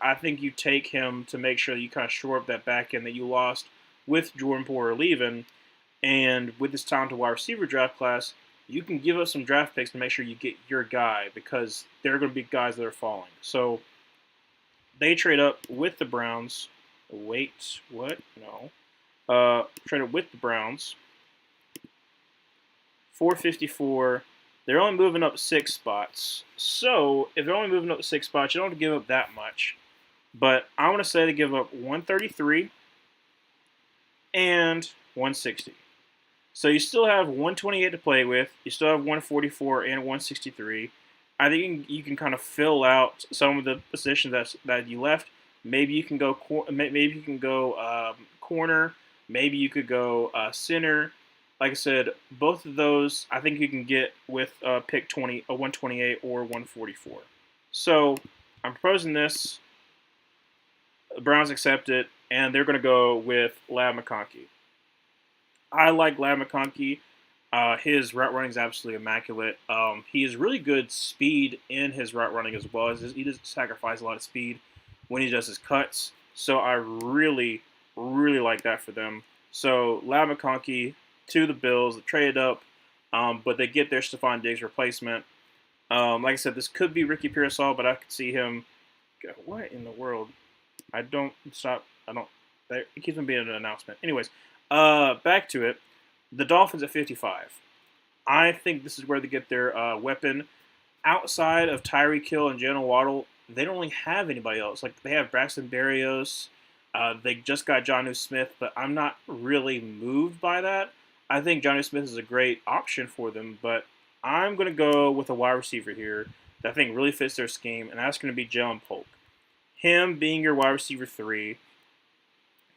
I think you take him to make sure that you kind of shore up that back end that you lost with Jordan Poyer leaving. And with this talented wide receiver draft class, you can give up some draft picks to make sure you get your guy because there are going to be guys that are falling. So they trade up with the Browns. Wait, what? No. Traded with the Browns. 454. They're only moving up 6 spots. So if they're only moving up 6 spots, you don't have to give up that much. But I want to say they give up 133 and 160. So you still have 128 to play with. You still have 144 and 163. I think you can kind of fill out some of the positions that you left. Maybe you can go corner. Maybe you could go center. Like I said, both of those I think you can get with pick 128 or 144. So I'm proposing this. The Browns accept it, and they're going to go with Ladd McConkey. I like Ladd McConkey. His route running is absolutely immaculate. He has really good speed in his route running as well. He doesn't sacrifice a lot of speed when he does his cuts. So I really, really like that for them. So Ladd McConkey to the Bills. They traded up, but they get their Stephon Diggs replacement. Like I said, this could be Ricky Pearsall, but I could see him. What in the world? I don't stop. I don't. It keeps on being an announcement. Anyways, back to it. The Dolphins at 55. I think this is where they get their weapon. Outside of Tyreek Hill and Jalen Waddle, they don't really have anybody else. Like they have Braxton Berrios. They just got Jonnu Smith, but I'm not really moved by that. I think Jonnu Smith is a great option for them, but I'm going to go with a wide receiver here that I think really fits their scheme, and that's going to be Jalen Polk. Him being your wide receiver 3.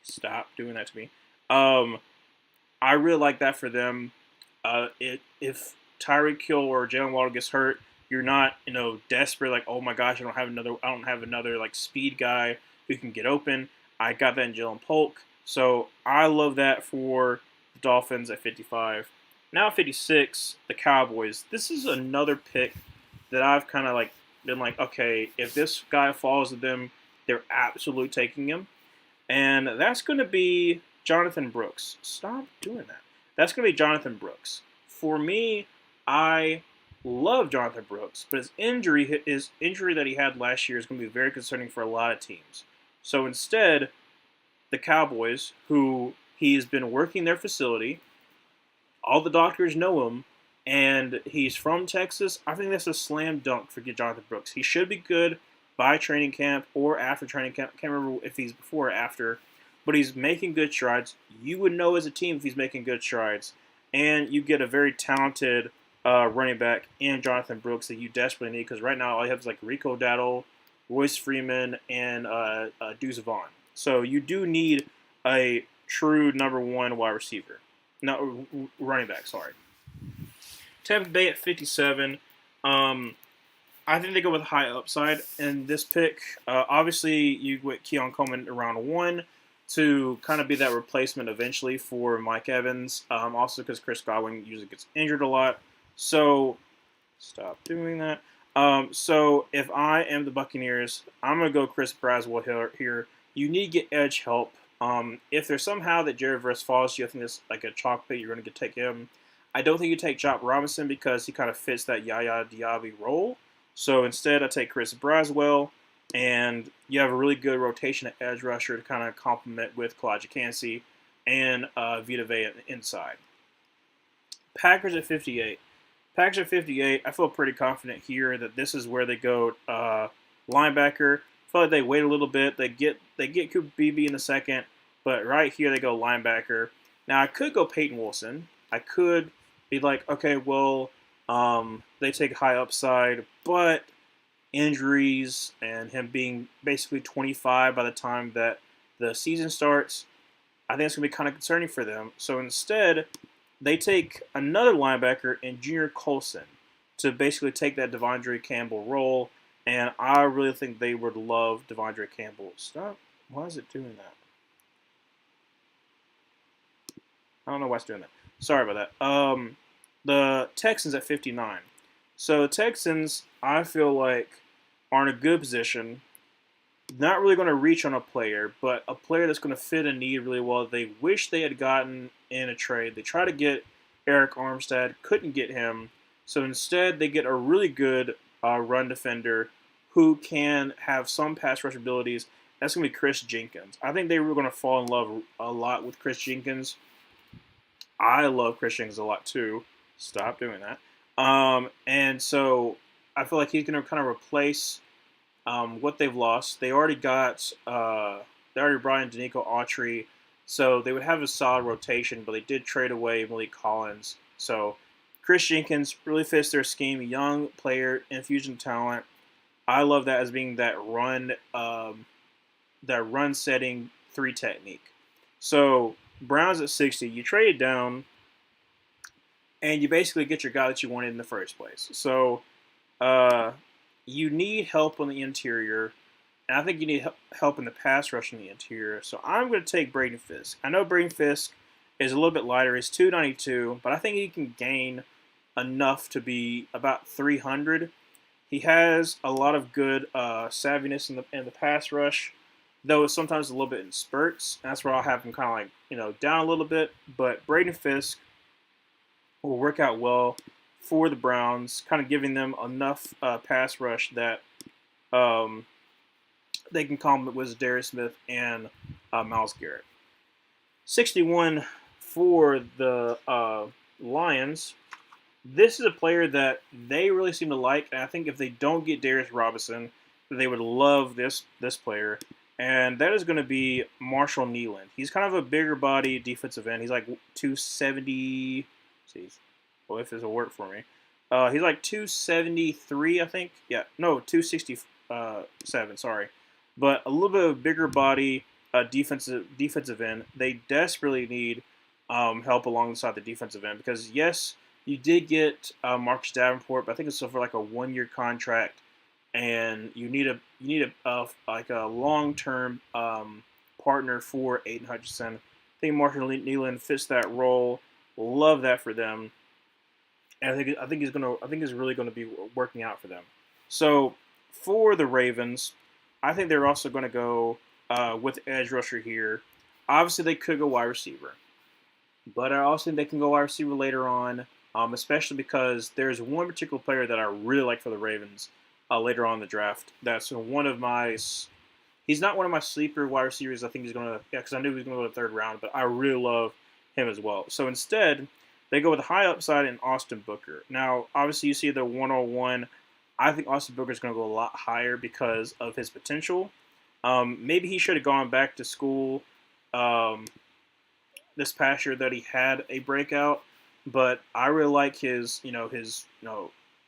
Stop doing that to me. I really like that for them. If Tyreek Hill or Jalen Waddle gets hurt, you're not desperate like, oh my gosh, I don't have another like speed guy who can get open. I got that in Jalen Polk, so I love that for the Dolphins at 55. Now at 56, the Cowboys. This is another pick that I've kind of like been like, okay, if this guy falls to them, they're absolutely taking him, and that's going to be Jonathan Brooks. Stop doing that. That's going to be Jonathan Brooks. For me, I love Jonathan Brooks, but his injury that he had last year is going to be very concerning for a lot of teams. So instead, the Cowboys, who he's been working their facility, all the doctors know him, and he's from Texas. I think that's a slam dunk for Jonathan Brooks. He should be good by training camp or after training camp. I can't remember if he's before or after, but he's making good strides. You would know as a team if he's making good strides, and you get a very talented running back in Jonathan Brooks that you desperately need because right now all you have is like Rico Dowdle, Royce Freeman, and Deuce Vaughn. So you do need a true number 1 wide receiver. No, running back, sorry. Tampa Bay at 57. I think they go with high upside in this pick. Obviously, you get Keon Coleman around 1 to kind of be that replacement eventually for Mike Evans. Also because Chris Godwin usually gets injured a lot. So, stop doing that. So if I am the Buccaneers, I'm going to go Chris Braswell here. You need to get edge help. If there's somehow that Jared Verse falls to you, I think that's like a chalk pick. You're going to take him. I don't think you take Chop Robinson because he kind of fits that Yaya Diaby role. So instead, I take Chris Braswell, and you have a really good rotation at edge rusher to kind of complement with Kalijah Kancey and Vita Vea on the inside. Packers at 58. Packers at 58, I feel pretty confident here that this is where they go linebacker. I feel like they wait a little bit. They get Cooper Beebe in the second, but right here they go linebacker. Now, I could go Peyton Wilson. I could be like, okay, well, they take high upside, but injuries and him being basically 25 by the time that the season starts, I think it's going to be kind of concerning for them. So instead, they take another linebacker in Junior Colson to basically take that Devondre Campbell role, and I really think they would love Devondre Campbell. Stop. Why is it doing that? I don't know why it's doing that. Sorry about that. The Texans at 59. So the Texans, I feel like, are in a good position. not really going to reach on a player, but a player that's going to fit a need really well. They wish they had gotten in a trade. They tried to get Eric Armstead, couldn't get him. So instead, they get a really good run defender who can have some pass rush abilities. That's going to be Chris Jenkins. I think they were going to fall in love a lot with Chris Jenkins. I love Chris Jenkins a lot too. Stop doing that. And so I feel like he's going to kind of replace what they've lost. They already got they already brought in Danico Autry, so they would have a solid rotation. But they did trade away Malik Collins. So Chris Jenkins really fits their scheme. Young player, infusion talent. I love that as being that run setting 3 technique. So Browns at 60, you trade down, and you basically get your guy that you wanted in the first place. So you need help on the interior, and I think you need help in the pass rush in the interior. So I'm going to take Braden Fisk. I know Braden Fisk is a little bit lighter. He's 292, but I think he can gain enough to be about 300. He has a lot of good savviness in the pass rush, though it's sometimes a little bit in spurts. And that's where I'll have him kind of like down a little bit. But Braden Fisk will work out well for the Browns, kind of giving them enough pass rush that they can complement with Darius Smith and Myles Garrett. 61 for the Lions. This is a player that they really seem to like, and I think if they don't get Darius Robinson, they would love this player, and that is going to be Marshall Nealand. He's kind of a bigger body defensive end. He's like 270. Well, if this will work for me, he's like 273, I think. Yeah, no, 267. Sorry, but a little bit of bigger body, defensive end. They desperately need help alongside the defensive end because yes. You did get Marcus Davenport, but I think it's for like a 1-year contract, and you need a long-term partner for Aiden Hutchinson. I think Marshall Nealand fits that role. Love that for them, and I think he's really gonna be working out for them. So for the Ravens, I think they're also going to go with edge rusher here. Obviously, they could go wide receiver, but I also think they can go wide receiver later on. Especially because there's one particular player that I really like for the Ravens later on in the draft. That's one of my. He's not one of my sleeper wide receivers. I think he's going to. Yeah, because I knew he was going to go to the 3rd round, but I really love him as well. So instead, they go with a high upside in Austin Booker. Now, obviously, you see the 101. I think Austin Booker is going to go a lot higher because of his potential. Maybe he should have gone back to school this past year that he had a breakout. But I really like his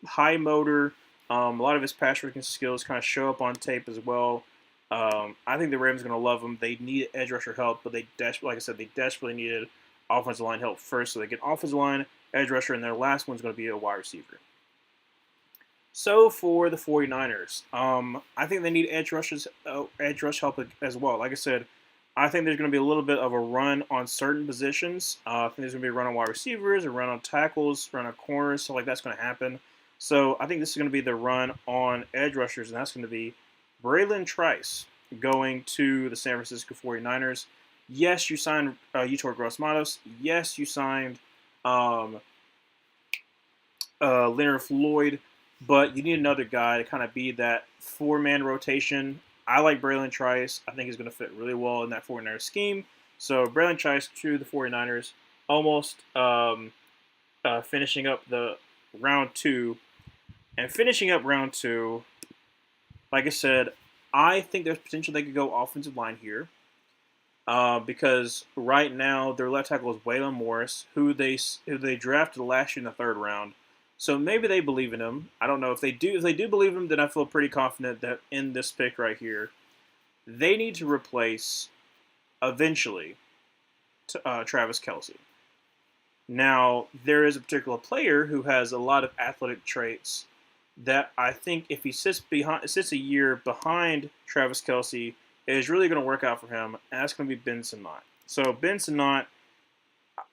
high motor. A lot of his pass rushing skills kind of show up on tape as well. I think the Ravens are going to love him. They need edge rusher help, but they desperately needed offensive line help first. So they get offensive line, edge rusher, and their last one's going to be a wide receiver. So for the 49ers, I think they need edge rush help as well. Like I said, I think there's going to be a little bit of a run on certain positions. I think there's going to be a run on wide receivers, a run on tackles, run on corners, so like that's going to happen. So I think this is going to be the run on edge rushers, and that's going to be Braylon Trice going to the San Francisco 49ers. Yes, you signed Yetur Gross-Matos. Yes, you signed Leonard Floyd, but you need another guy to kind of be that 4-man rotation. I like Braylon Trice. I think he's going to fit really well in that 49ers scheme. So Braylon Trice to the 49ers, almost finishing up the round 2. And finishing up round 2, like I said, I think there's potential they could go offensive line here. Because right now their left tackle is Waylon Morris, who they drafted last year in the 3rd round. So maybe they believe in him. I don't know if they do. If they do believe him, then I feel pretty confident that in this pick right here, they need to replace eventually Travis Kelce. Now there is a particular player who has a lot of athletic traits that I think if he sits a year behind Travis Kelce, it is really going to work out for him, and that's going to be Ben Sinnott. So Ben Sinnott.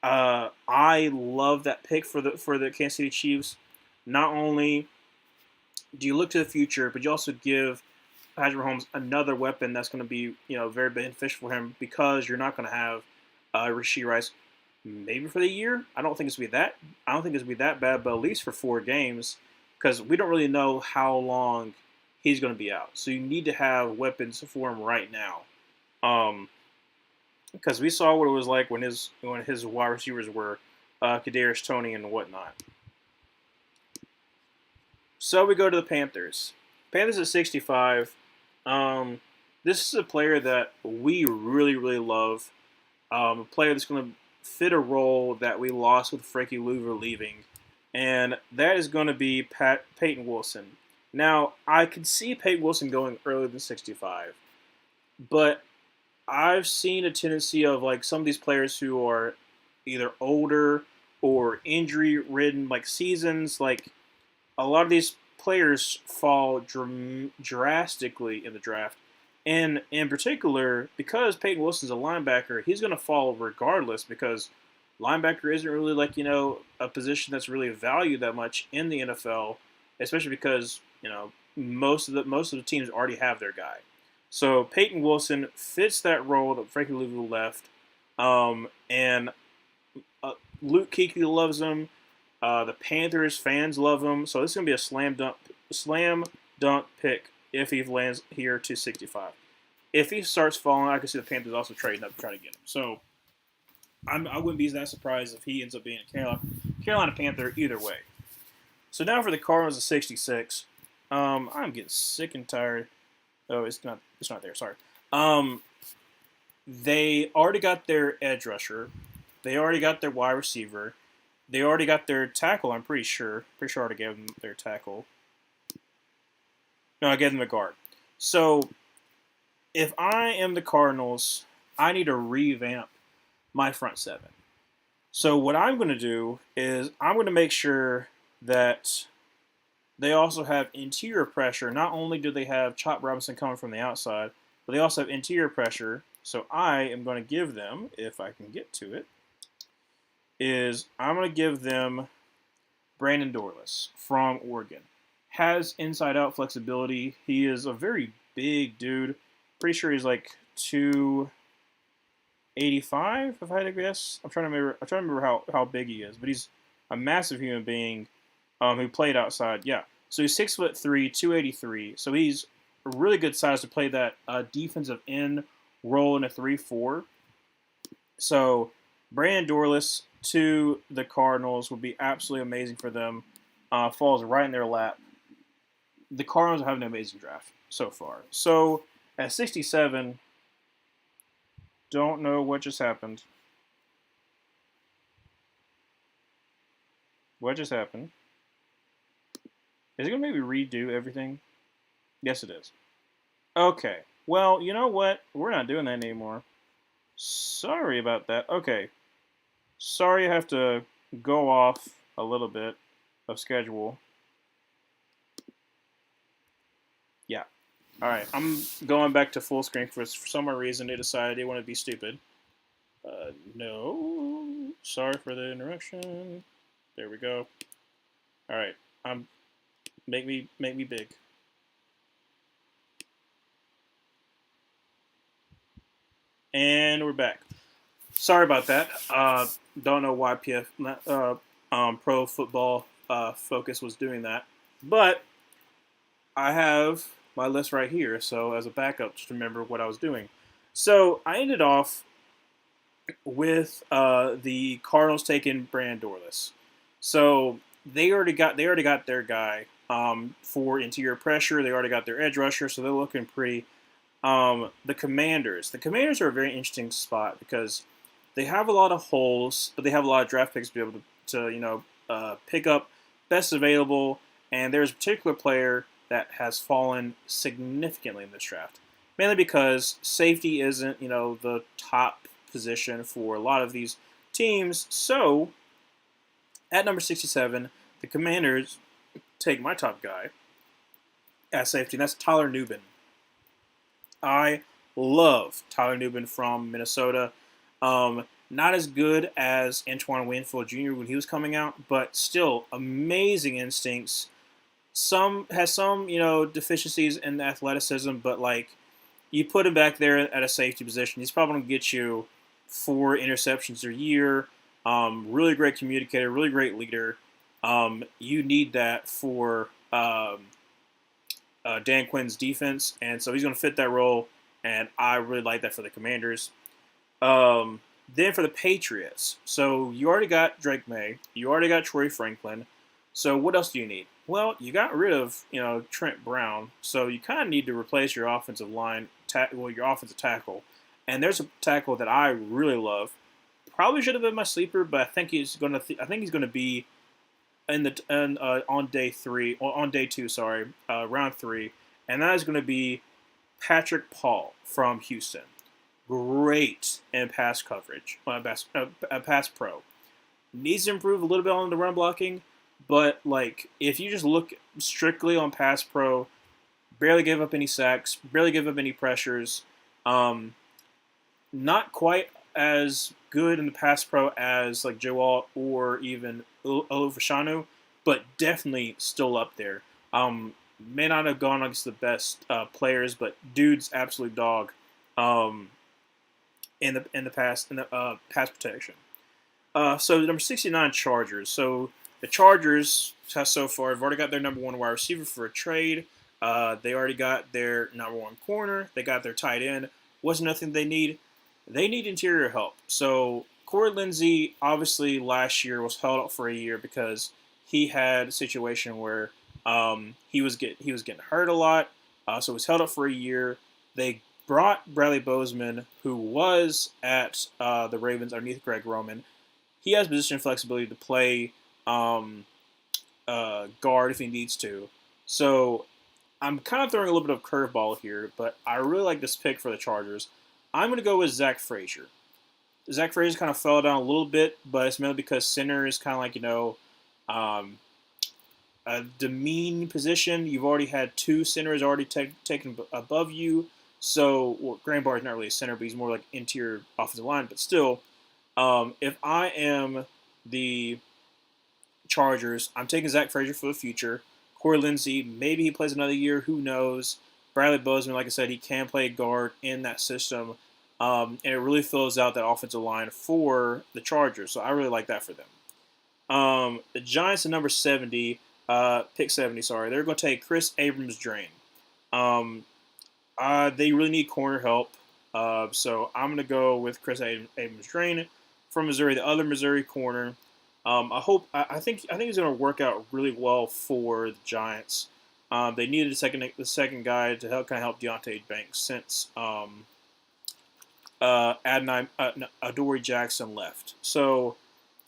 I love that pick for the Kansas City Chiefs. Not only do you look to the future, but you also give Patrick Mahomes another weapon that's going to be very beneficial for him because you're not going to have Rashee Rice maybe for the year. I don't think it's gonna be that. I don't think it's gonna be that bad, but at least for 4 games because we don't really know how long he's going to be out. So you need to have weapons for him right now. Because we saw what it was like when his wide receivers were Kadarius Toney and whatnot. So we go to the Panthers. Panthers at 65. This is a player that we really, really love. A player that's going to fit a role that we lost with Frankie Louver leaving, and that is going to be Peyton Wilson. Now, I could see Peyton Wilson going earlier than 65, but I've seen a tendency of like some of these players who are either older or injury-ridden, like seasons, like a lot of these players fall drastically in the draft. And in particular, because Peyton Wilson's a linebacker, he's going to fall regardless because linebacker isn't really like, a position that's really valued that much in the NFL, especially because, most of the teams already have their guy. So Peyton Wilson fits that role that Frankie Louvu left. And Luke Kuechly loves him. The Panthers fans love him. So this is going to be a slam dunk pick if he lands here to 65. If he starts falling, I can see the Panthers also trading up to try to get him. So I wouldn't be that surprised if he ends up being a Carolina Panther either way. So now for the Cardinals at 66. I'm getting sick and tired. Oh, it's not there. Sorry. They already got their edge rusher. They already got their wide receiver. They already got their tackle, I'm pretty sure. Pretty sure I already gave them their tackle. No, I gave them a guard. So, if I am the Cardinals, I need to revamp my front seven. So, what I'm going to do is I'm going to make sure that they also have interior pressure. Not only do they have Chop Robinson coming from the outside, but they also have interior pressure. So, I am going to give them, if I can get to it, I'm going to give them Brandon Dorlus from Oregon. Has inside-out flexibility. He is a very big dude. Pretty sure he's like 285, if I had to guess. I'm trying to remember how big he is, but he's a massive human being who played outside. Yeah, so he's 6'3", 283. So he's a really good size to play that defensive end role in a 3-4. So Brandon Dorlus to the Cardinals would be absolutely amazing for them. Falls right in their lap. The Cardinals are having an amazing draft so far. So at 67, don't know what just happened. What just happened? Is it going to maybe redo everything? Yes, it is. Okay. Well, you know what? We're not doing that anymore. Sorry about that. Okay. Sorry I have to go off a little bit of schedule. Yeah. All right. I'm going back to full screen for some reason. They decided they want to be stupid. No. Sorry for the interruption. There we go. All right. Make me big. And we're back. Sorry about that. Don't know why Pro Football Focus was doing that, but I have my list right here. So as a backup, just remember what I was doing. So I ended off with the Cardinals taking Brandon Dorlus. So they already got their guy for interior pressure. They already got their edge rusher, so they're looking pretty. The Commanders are a very interesting spot because they have a lot of holes, but they have a lot of draft picks to be able to pick up best available. And there's a particular player that has fallen significantly in this draft, mainly because safety isn't the top position for a lot of these teams. So at number 67, the Commanders take my top guy at safety, and that's Tyler Nubin. I love Tyler Nubin from Minnesota. Not as good as Antoine Winfield Jr. when he was coming out, but still amazing instincts, some has some deficiencies in athleticism, but like you put him back there at a safety position, he's probably going to get you 4 interceptions a year. Really great communicator, really great leader. You need that for Dan Quinn's defense, and so he's going to fit that role. And I really like that for the Commanders. Then for the Patriots, so you already got Drake May, you already got Troy Franklin. So what else do you need? Well, you got rid of Trent Brown, so you kind of need to replace your offensive line, your offensive tackle. And there's a tackle that I really love. Probably should have been my sleeper, but I think he's gonna. I think he's gonna be on day 3 or on day 2. Sorry, round 3, and that is going to be Patrick Paul from Houston. Great in pass coverage, pass pro. Needs to improve a little bit on the run blocking, but like if you just look strictly on pass pro, barely gave up any sacks, barely gave up any pressures. Not quite as good in the pass pro as like Joe Alt or even Olufashanu, but definitely still up there. May not have gone against the best players, but dude's absolute dog in the pass protection. So number 69 Chargers. So the Chargers so far have already got their number 1 wide receiver for a trade. They already got their number 1 corner. They got their tight end. What's nothing they need? They need interior help. So Corey Lindsey obviously last year was held up for a year because he had a situation where he was getting hurt a lot. So he was held up for a year. They brought Bradley Bozeman, who was at the Ravens underneath Greg Roman. He has position flexibility to play guard if he needs to. So I'm kind of throwing a little bit of curveball here, but I really like this pick for the Chargers. I'm going to go with Zach Frazier. Zach Frazier kind of fell down a little bit, but it's mainly because center is kind of like, a demean position. You've already had 2 centers already taken above you. So, Graham Barr is not really a center, but he's more like interior offensive line. But still, if I am the Chargers, I'm taking Zach Frazier for the future. Corey Lindsey, maybe he plays another year. Who knows? Bradley Bozeman, like I said, he can play guard in that system. And it really fills out that offensive line for the Chargers. So I really like that for them. The Giants at number 70, pick 70, sorry. They're going to take Chris Abrams-Draine. They really need corner help. So I'm going to go with Chris Abrams-Draine from Missouri, the other Missouri corner. I think he's going to work out really well for the Giants. They needed the second guy to help Deontay Banks since Adoree Jackson left. So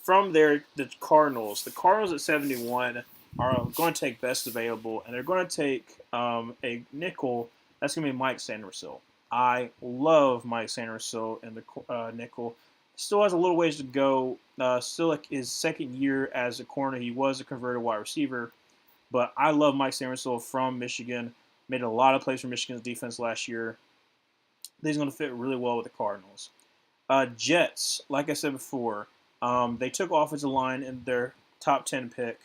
from there, the Cardinals at 71 are going to take best available, and they're going to take a nickel. That's going to be Mike Sandersill. I love Mike Sandersill in the nickel. Still has a little ways to go. Still like his second year as a corner. He was a converted wide receiver. But I love Mike Sandersill from Michigan. Made a lot of plays for Michigan's defense last year. He's going to fit really well with the Cardinals. Jets, like I said before, they took offensive line in their top 10 pick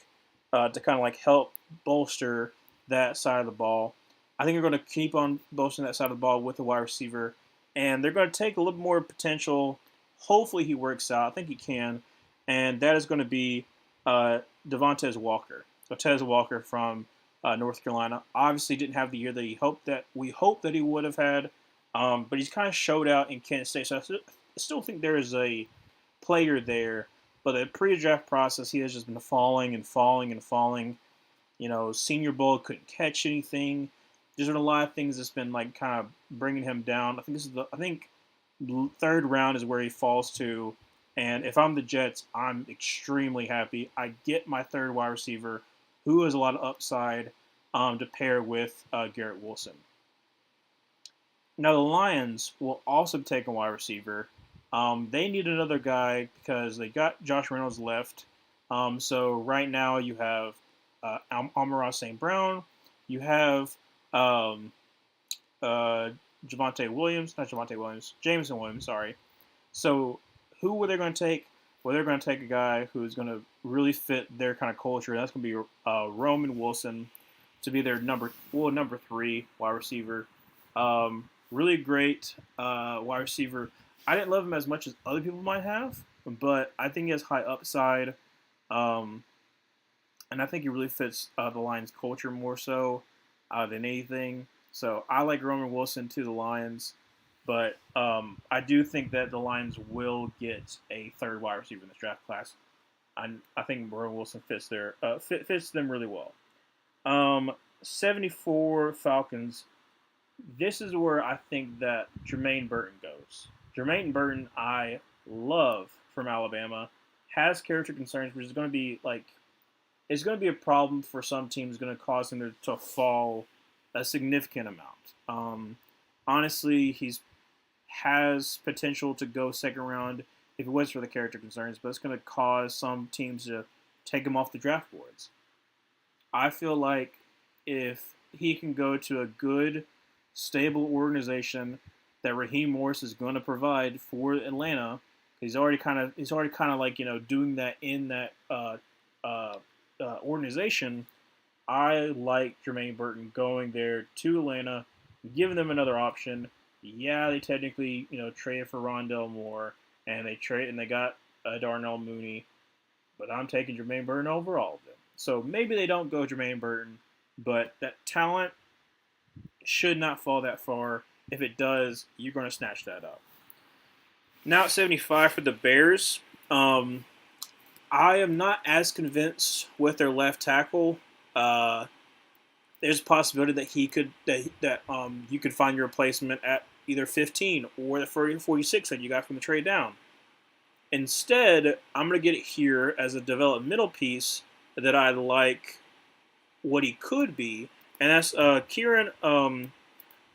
to kind of like help bolster that side of the ball. I think they're going to keep on bolstering that side of the ball with the wide receiver. And they're going to take a little more potential. Hopefully he works out. I think he can. And that is going to be Devontae Walker. So Tez Walker from North Carolina obviously didn't have the year that we hoped that he would have had, but he's kind of showed out in Kansas State. So I still think there is a player there, but the pre-draft process he has just been falling and falling and falling. Senior Bowl couldn't catch anything. There's been a lot of things that's been like kind of bringing him down. I think third round is where he falls to. And if I'm the Jets, I'm extremely happy. I get my third wide receiver, who has a lot of upside, to pair with Garrett Wilson. Now, the Lions will also take a wide receiver. They need another guy because they got Josh Reynolds left. So right now you have Amon-Ra St. Brown. You have Jameson Williams, sorry. So who were they going to take? Well, they're going to take a guy who's going to really fit their kind of culture. That's going to be Roman Wilson. to be their number 3 wide receiver. Really great wide receiver. I didn't love him as much as other people might have, but I think he has high upside. Um, and I think he really fits the Lions' culture more so than anything. So I like Roman Wilson to the Lions, but I do think that the Lions will get a third wide receiver in this draft class. I think Roman Wilson fits them really well. 74 Falcons. This is where I think that Jermaine Burton goes. Jermaine Burton, I love from Alabama, has character concerns, which is going to be like it's going to be a problem for some teams. Going to cause him to fall a significant amount. Honestly, he's has potential to go second round if it was for the character concerns, but it's going to cause some teams to take him off the draft boards. I feel like if he can go to a good, stable organization that Raheem Morris is going to provide for Atlanta, he's already kind of like doing that in that organization. I like Jermaine Burton going there to Atlanta, giving them another option. Yeah, they technically traded for Rondell Moore and they got Darnell Mooney, but I'm taking Jermaine Burton over all of them. So maybe they don't go Jermaine Burton, but that talent should not fall that far. If it does, you're going to snatch that up. Now at 75 for the Bears. I am not as convinced with their left tackle. There's a possibility that you could find your replacement at either 15 or the 46 that you got from the trade down. Instead, I'm going to get it here as a developmental piece that I like what he could be, and that's Kieran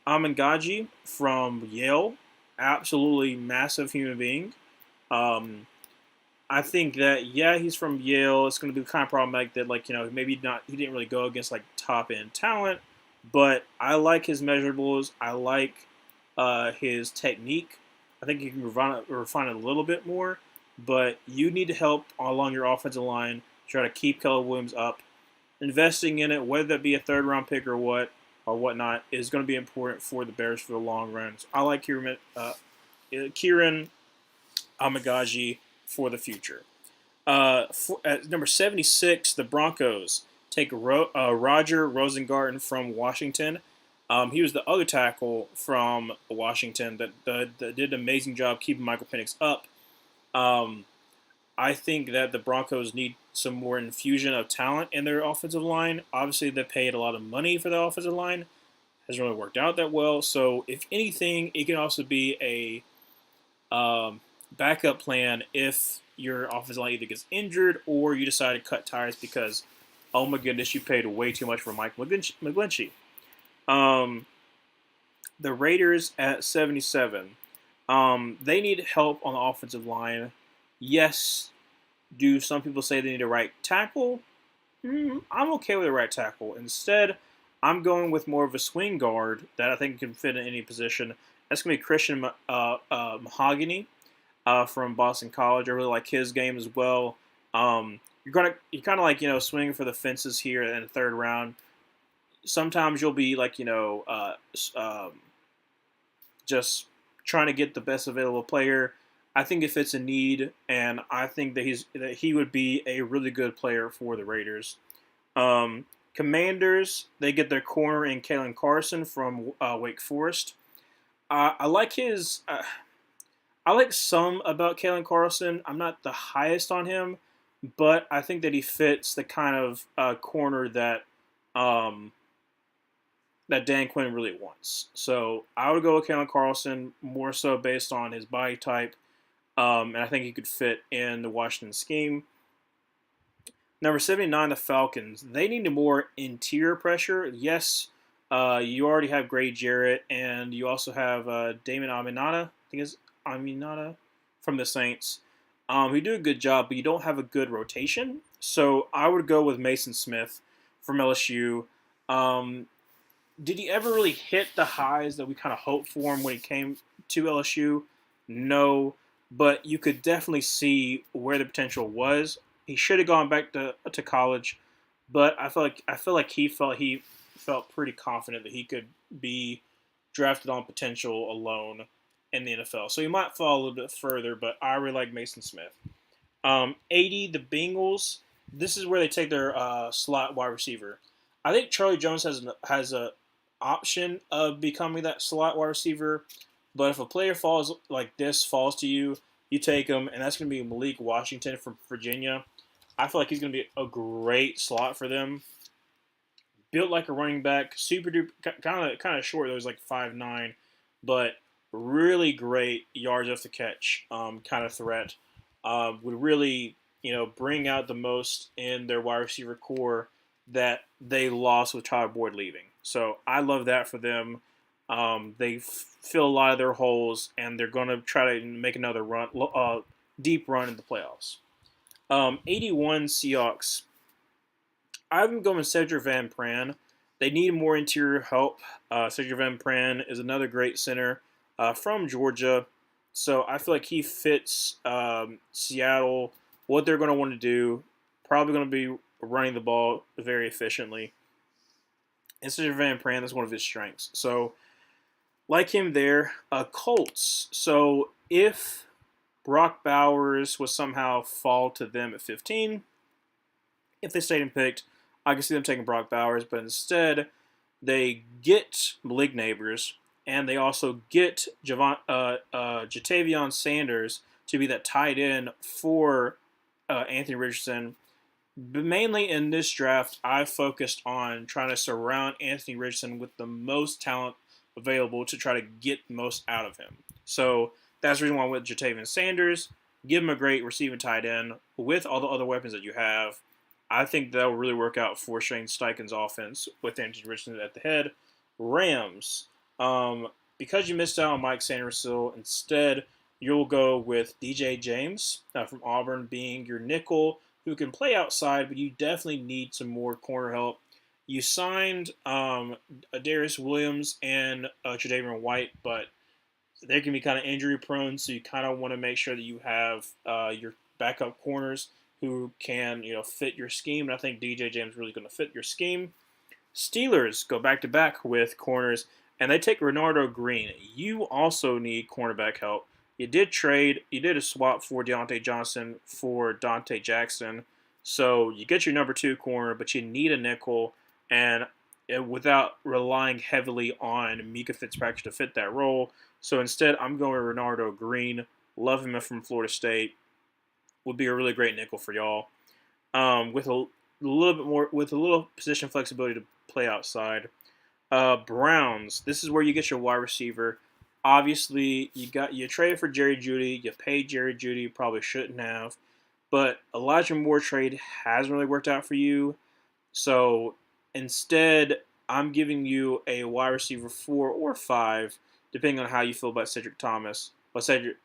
Amangaji from Yale. Absolutely massive human being. I think that he's from Yale. It's going to be kind of problematic that maybe not he didn't really go against top end talent, but I like his measurables. I like his technique. I think you can refine it a little bit more, but you need to help along your offensive line. Try to keep Caleb Williams up. Investing in it, whether that be a third round pick or whatnot, is going to be important for the Bears for the long run. So I like Kieran Amagaji for the future. At number 76, the Broncos take Roger Rosengarten from Washington. He was the other tackle from Washington that did an amazing job keeping Michael Penix up. I think that the Broncos need some more infusion of talent in their offensive line. Obviously, they paid a lot of money for the offensive line. Hasn't really worked out that well. So, if anything, it can also be a backup plan if your offensive line either gets injured or you decide to cut ties because, oh my goodness, you paid way too much for Mike McGlinchey. The Raiders at 77. They need help on the offensive line. Yes, do some people say they need a right tackle? I'm okay with a right tackle. Instead, I'm going with more of a swing guard that I think can fit in any position. That's going to be Christian Mahogany from Boston College. I really like his game as well. You're kind of like swinging for the fences here in the third round. Sometimes you'll be just trying to get the best available player. I think it fits a need, and I think that he would be a really good player for the Raiders. Commanders, they get their corner in Kalen Carson from Wake Forest. I like his. I like some about Kalen Carson. I'm not the highest on him, but I think that he fits the kind of corner that that Dan Quinn really wants. So I would go with Kalen Carson more so based on his body type. And I think he could fit in the Washington scheme. Number 79, the Falcons. They need more interior pressure. Yes, you already have Grady Jarrett, and you also have Damon Aminata. I think it's Aminata from the Saints. Who do a good job, but you don't have a good rotation. So I would go with Mason Smith from LSU. Did he ever really hit the highs that we kind of hoped for him when he came to LSU? No. But you could definitely see where the potential was. He should have gone back to college, but I feel like he felt he felt pretty confident that he could be drafted on potential alone in the NFL. So he might fall a little bit further, but I really like Mason Smith. 80, the Bengals. This is where they take their slot wide receiver. I think Charlie Jones has a option of becoming that slot wide receiver, but if a player falls like this falls to you, you take him, and that's going to be Malik Washington from Virginia. I feel like he's going to be a great slot for them. Built like a running back, super duper, kind of short. Though he's like 5'9", but really great yards off the catch kind of threat. Would really bring out the most in their wide receiver core that they lost with Tyler Boyd leaving. So I love that for them. They fill a lot of their holes, and they're going to try to make another run, deep run in the playoffs. 81 Seahawks. I'm going with Cedric Van Pran. They need more interior help. Cedric Van Pran is another great center from Georgia. So I feel like he fits Seattle, what they're going to want to do. Probably going to be running the ball very efficiently. And Cedric Van Pran, that's one of his strengths. So like him there. Colts. So if Brock Bowers would somehow fall to them at 15, if they stayed and picked, I can see them taking Brock Bowers, but instead they get Malik Neighbors, and they also get Jatavion Sanders to be that tight end for Anthony Richardson. But mainly in this draft, I focused on trying to surround Anthony Richardson with the most talent available to try to get the most out of him. So that's the reason why I went with Jatavion Sanders. Give him a great receiving tight end with all the other weapons that you have. I think that will really work out for Shane Steichen's offense with Anthony Richardson at the head. Rams. Because you missed out on Mike Sanderson, instead you'll go with DJ James from Auburn being your nickel who can play outside, but you definitely need some more corner help. You signed Darius Williams and Tre'Davious White, but they can be kind of injury prone, so you kind of want to make sure that you have your backup corners who can fit your scheme, and I think DJ James is really going to fit your scheme. Steelers go back-to-back with corners, and they take Renardo Green. You also need cornerback help. You did a swap for Deontay Johnson for Dante Jackson, so you get your number 2 corner, but you need a nickel, and without relying heavily on Minkah Fitzpatrick to fit that role. So instead, I'm going with Renardo Green. Love him from Florida State. Would be a really great nickel for y'all. With a little position flexibility to play outside. Browns. This is where you get your wide receiver. Obviously, you traded for Jerry Jeudy. You paid Jerry Jeudy. You probably shouldn't have. But Elijah Moore trade hasn't really worked out for you. So instead, I'm giving you a wide receiver 4 or 5, depending on how you feel about Cedric Thomas. Or Cedric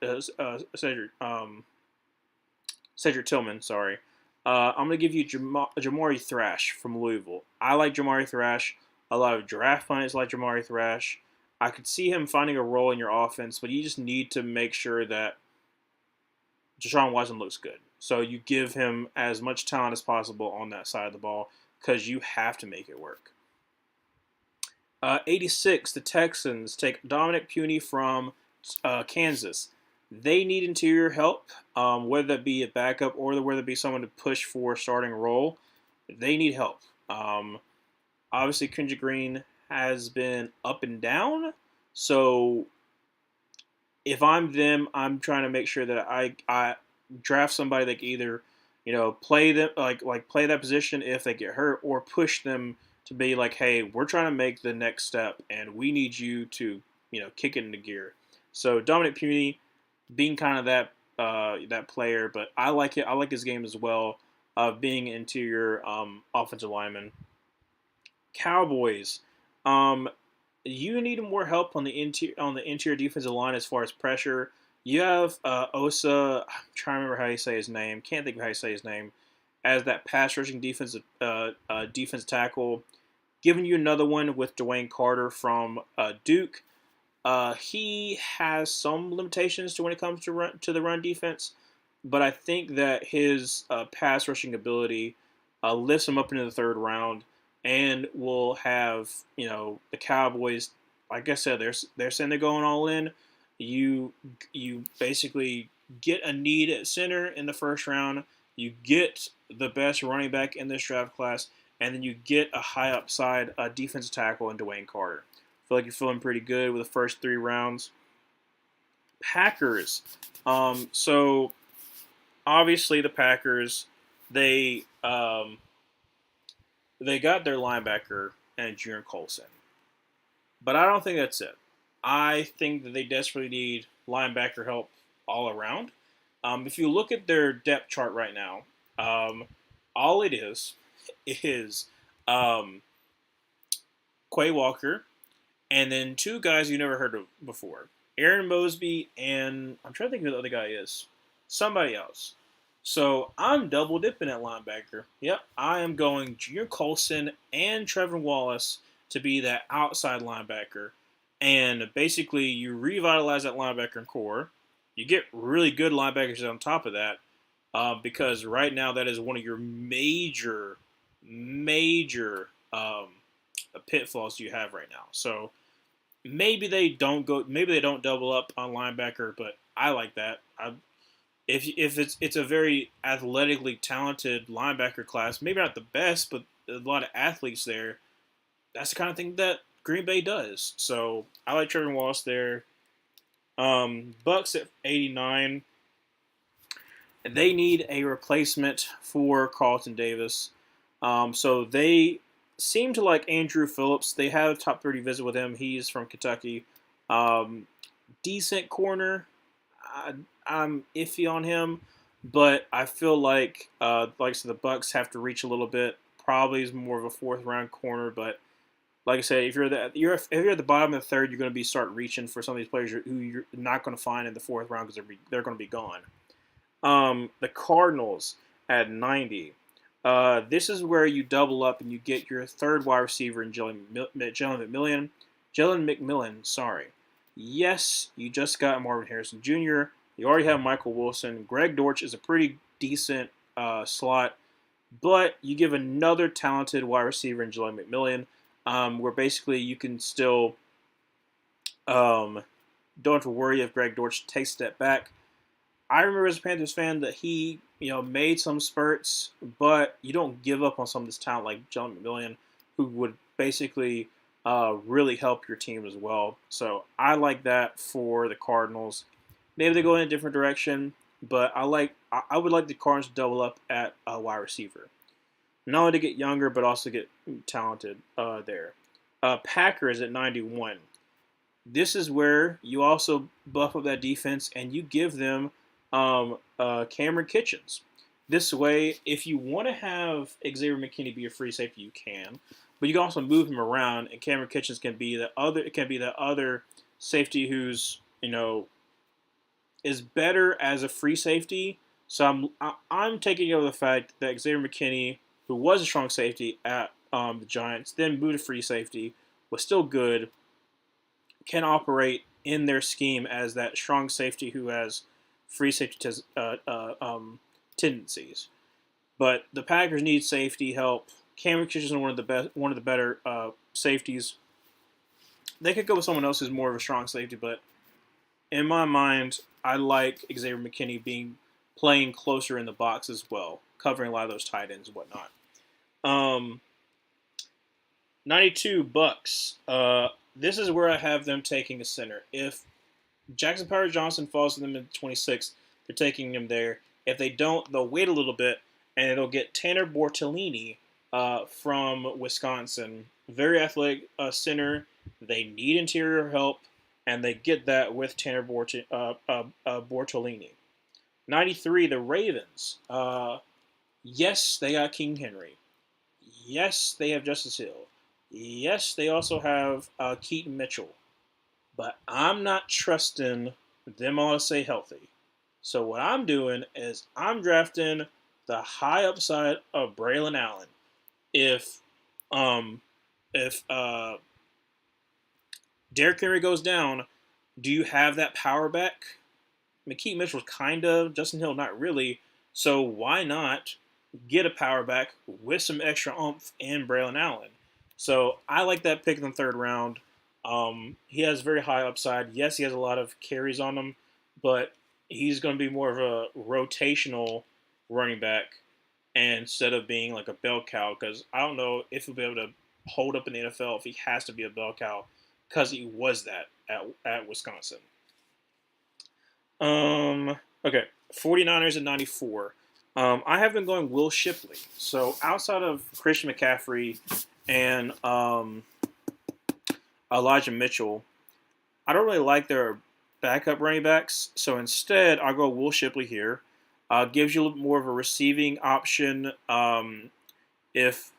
Tillman, sorry. I'm going to give you Jamari Thrash from Louisville. I like Jamari Thrash. A lot of draft pundits like Jamari Thrash. I could see him finding a role in your offense, but you just need to make sure that Deshaun Watson looks good. So you give him as much talent as possible on that side of the ball because you have to make it work. 86, the Texans take Dominic Puny from Kansas. They need interior help, whether that be a backup or whether it be someone to push for a starting role. They need help. Obviously, Kendrick Green has been up and down. So if I'm them, I'm trying to make sure that I draft somebody that can either play them play that position if they get hurt, or push them to be like, hey, we're trying to make the next step, and we need you to kick it into gear. So Dominic Puny being kind of that player, but I like it. I like his game as well, being interior offensive lineman. Cowboys, you need more help on the interior defensive line as far as pressure. You have Osa. I'm trying to remember how you say his name. Can't think of how you say his name. As that pass rushing defense tackle, giving you another one with Dwayne Carter from Duke. He has some limitations to when it comes to the run defense, but I think that his pass rushing ability lifts him up into the third round. and we'll have the Cowboys. Like I said, they're saying they're going all in. You basically get a need at center in the first round. You get the best running back in this draft class, and then you get a high upside defensive tackle in Dwayne Carter. I feel like you're feeling pretty good with the first 3 rounds. Packers. So obviously the Packers, they they got their linebacker and Junior Colson, but I don't think that's it. I think that they desperately need linebacker help all around. If you look at their depth chart right now, all it is um, Quay Walker, and then 2 guys you never heard of before, Aaron Mosby, and I'm trying to think who the other guy is. Somebody else. So I'm double dipping at linebacker. Yep, I am going Junior Colson and Trevor Wallace to be that outside linebacker. And basically, you revitalize that linebacker core. You get really good linebackers on top of that, because right now that is one of your major pitfalls you have right now. So maybe they don't double up on linebacker, but I like that. If it's a very athletically talented linebacker class, maybe not the best, but a lot of athletes there. That's the kind of thing that Green Bay does. So I like Trevor Wallace there. Bucks at 89. They need a replacement for Carlton Davis. So they seem to like Andrew Phillips. They had a top 30 visit with him. He's from Kentucky. Decent corner. I'm iffy on him, but I feel like I said, the Bucks have to reach a little bit. Probably is more of a 4th-round corner, but like I said, if you're at the bottom of the 3rd, you're going to start reaching for some of these players who you're not going to find in the 4th round because they're going to be gone. The Cardinals at 90. This is where you double up and you get your 3rd wide receiver in Jalen McMillan. Sorry. Yes, you just got Marvin Harrison Jr. You already have Michael Wilson. Greg Dortch is a pretty decent slot, but you give another talented wide receiver in Jalen McMillan, where basically you can still don't have to worry if Greg Dortch takes a step back. I remember as a Panthers fan that he made some spurts, but you don't give up on some of this talent like Jalen McMillan, who would basically really help your team as well. So I like that for the Cardinals. Maybe they go in a different direction, but I would like the Cardinals to double up at wide receiver. Not only to get younger, but also get talented there. Packers at 91. This is where you also buff up that defense and you give them Cameron Kitchens. This way, if you want to have Xavier McKinney be a free safety, you can. But you can also move him around, and Cameron Kitchens can be the other safety who's is better as a free safety. So I'm taking over the fact that Xavier McKinney, who was a strong safety at the Giants, then moved to free safety, was still good, can operate in their scheme as that strong safety who has free safety tendencies. But the Packers need safety help. Cameron Kitchens is one of the better safeties. They could go with someone else who's more of a strong safety, but in my mind, I like Xavier McKinney playing closer in the box as well, covering a lot of those tight ends and whatnot. 92 Bucks. This is where I have them taking a center. If Jackson Powers-Johnson falls to them in 26th, they're taking him there. If they don't, they'll wait a little bit, and they'll get Tanner Bortolini from Wisconsin. Very athletic center. They need interior help, and they get that with Tanner Bortolini. 93, the Ravens. Yes, they got King Henry. Yes, they have Justice Hill. Yes, they also have Keaton Mitchell. But I'm not trusting them all to stay healthy. So what I'm doing is I'm drafting the high upside of Braylon Allen. If Derrick Henry goes down, do you have that power back? McKee Mitchell kind of, Justin Hill not really. So why not get a power back with some extra oomph in Braylon Allen. So I like that pick in the third round. He has very high upside. Yes, he has a lot of carries on him, but he's going to be more of a rotational running back instead of being like a bell cow. Because I don't know if he'll be able to hold up in the NFL if he has to be a bell cow, because he was that at Wisconsin. Okay, 49ers at 94. I have been going Will Shipley. So outside of Christian McCaffrey and Elijah Mitchell, I don't really like their backup running backs. So instead, I'll go Will Shipley here. Gives you a little more of a receiving option. If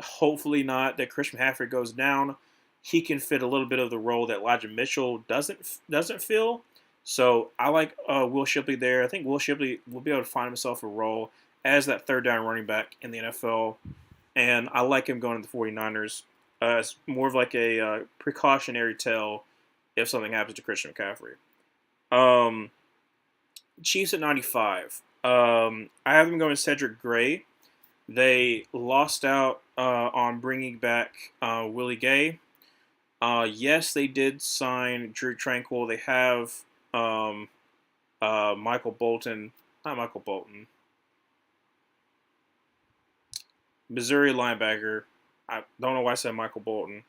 hopefully not that Christian McCaffrey goes down, he can fit a little bit of the role that Elijah Mitchell doesn't fill. So I like Will Shipley there. I think Will Shipley will be able to find himself a role as that third down running back in the NFL. And I like him going to the 49ers. It's more of like a precautionary tell if something happens to Christian McCaffrey. Um, Chiefs at 95. I have them going Cedric Gray. They lost out on bringing back Willie Gay. Yes, they did sign Drew Tranquil. They have um, Michael Bolton, not Michael Bolton, Missouri linebacker. I don't know why I said Michael Bolton.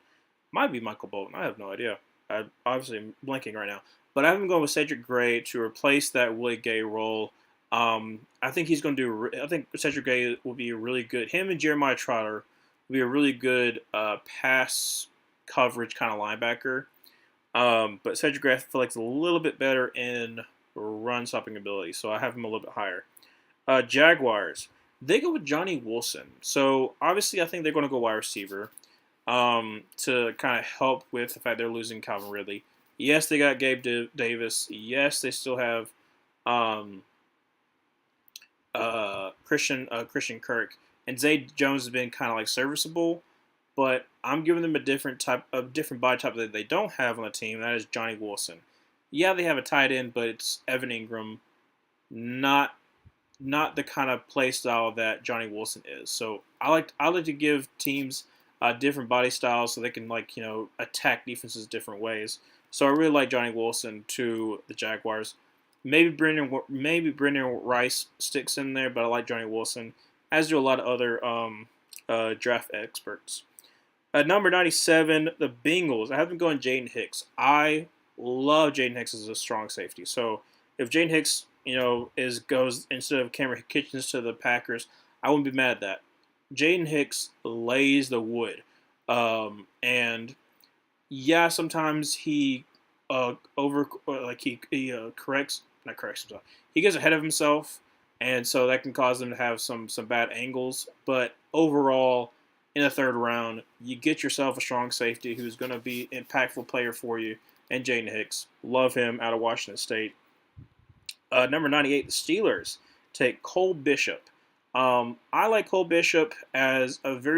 Might be Michael Bolton. I have no idea. I obviously am blanking right now. But I'm going with Cedric Gray to replace that Willie Gay role. I think he's going to do. I think Cedric Gray will be a really good. Him and Jeremiah Trotter will be a really good pass coverage kind of linebacker. But Cedric Gray I feel like is a little bit better in run stopping ability, so I have him a little bit higher. Jaguars. They go with Johnny Wilson. So obviously, I think they're going to go wide receiver to kind of help with the fact they're losing Calvin Ridley. Yes, they got Gabe Davis. Yes, they still have um, Christian Kirk, and Zay Jones has been kind of like serviceable, but I'm giving them a different body type that they don't have on the team. And that is Johnny Wilson. Yeah, they have a tight end, but it's Evan Ingram, not not the kind of play style that Johnny Wilson is. So I like to give teams different body styles so they can attack defenses different ways. So I really like Johnny Wilson to the Jaguars. Maybe Brendan Rice sticks in there, but I like Johnny Wilson, as do a lot of other draft experts. At number 97, the Bengals. I have them going Jaden Hicks. I love Jaden Hicks as a strong safety. So if Jaden Hicks, goes instead of Cameron Kitchens to the Packers, I wouldn't be mad at that. Jaden Hicks lays the wood, and yeah, sometimes he corrects, not corrects himself. He gets ahead of himself, and so that can cause him to have some bad angles. But overall, in the third round, you get yourself a strong safety who's going to be an impactful player for you. And Jaden Hicks, love him out of Washington State. Number 98, the Steelers take Cole Bishop. I like Cole Bishop as a very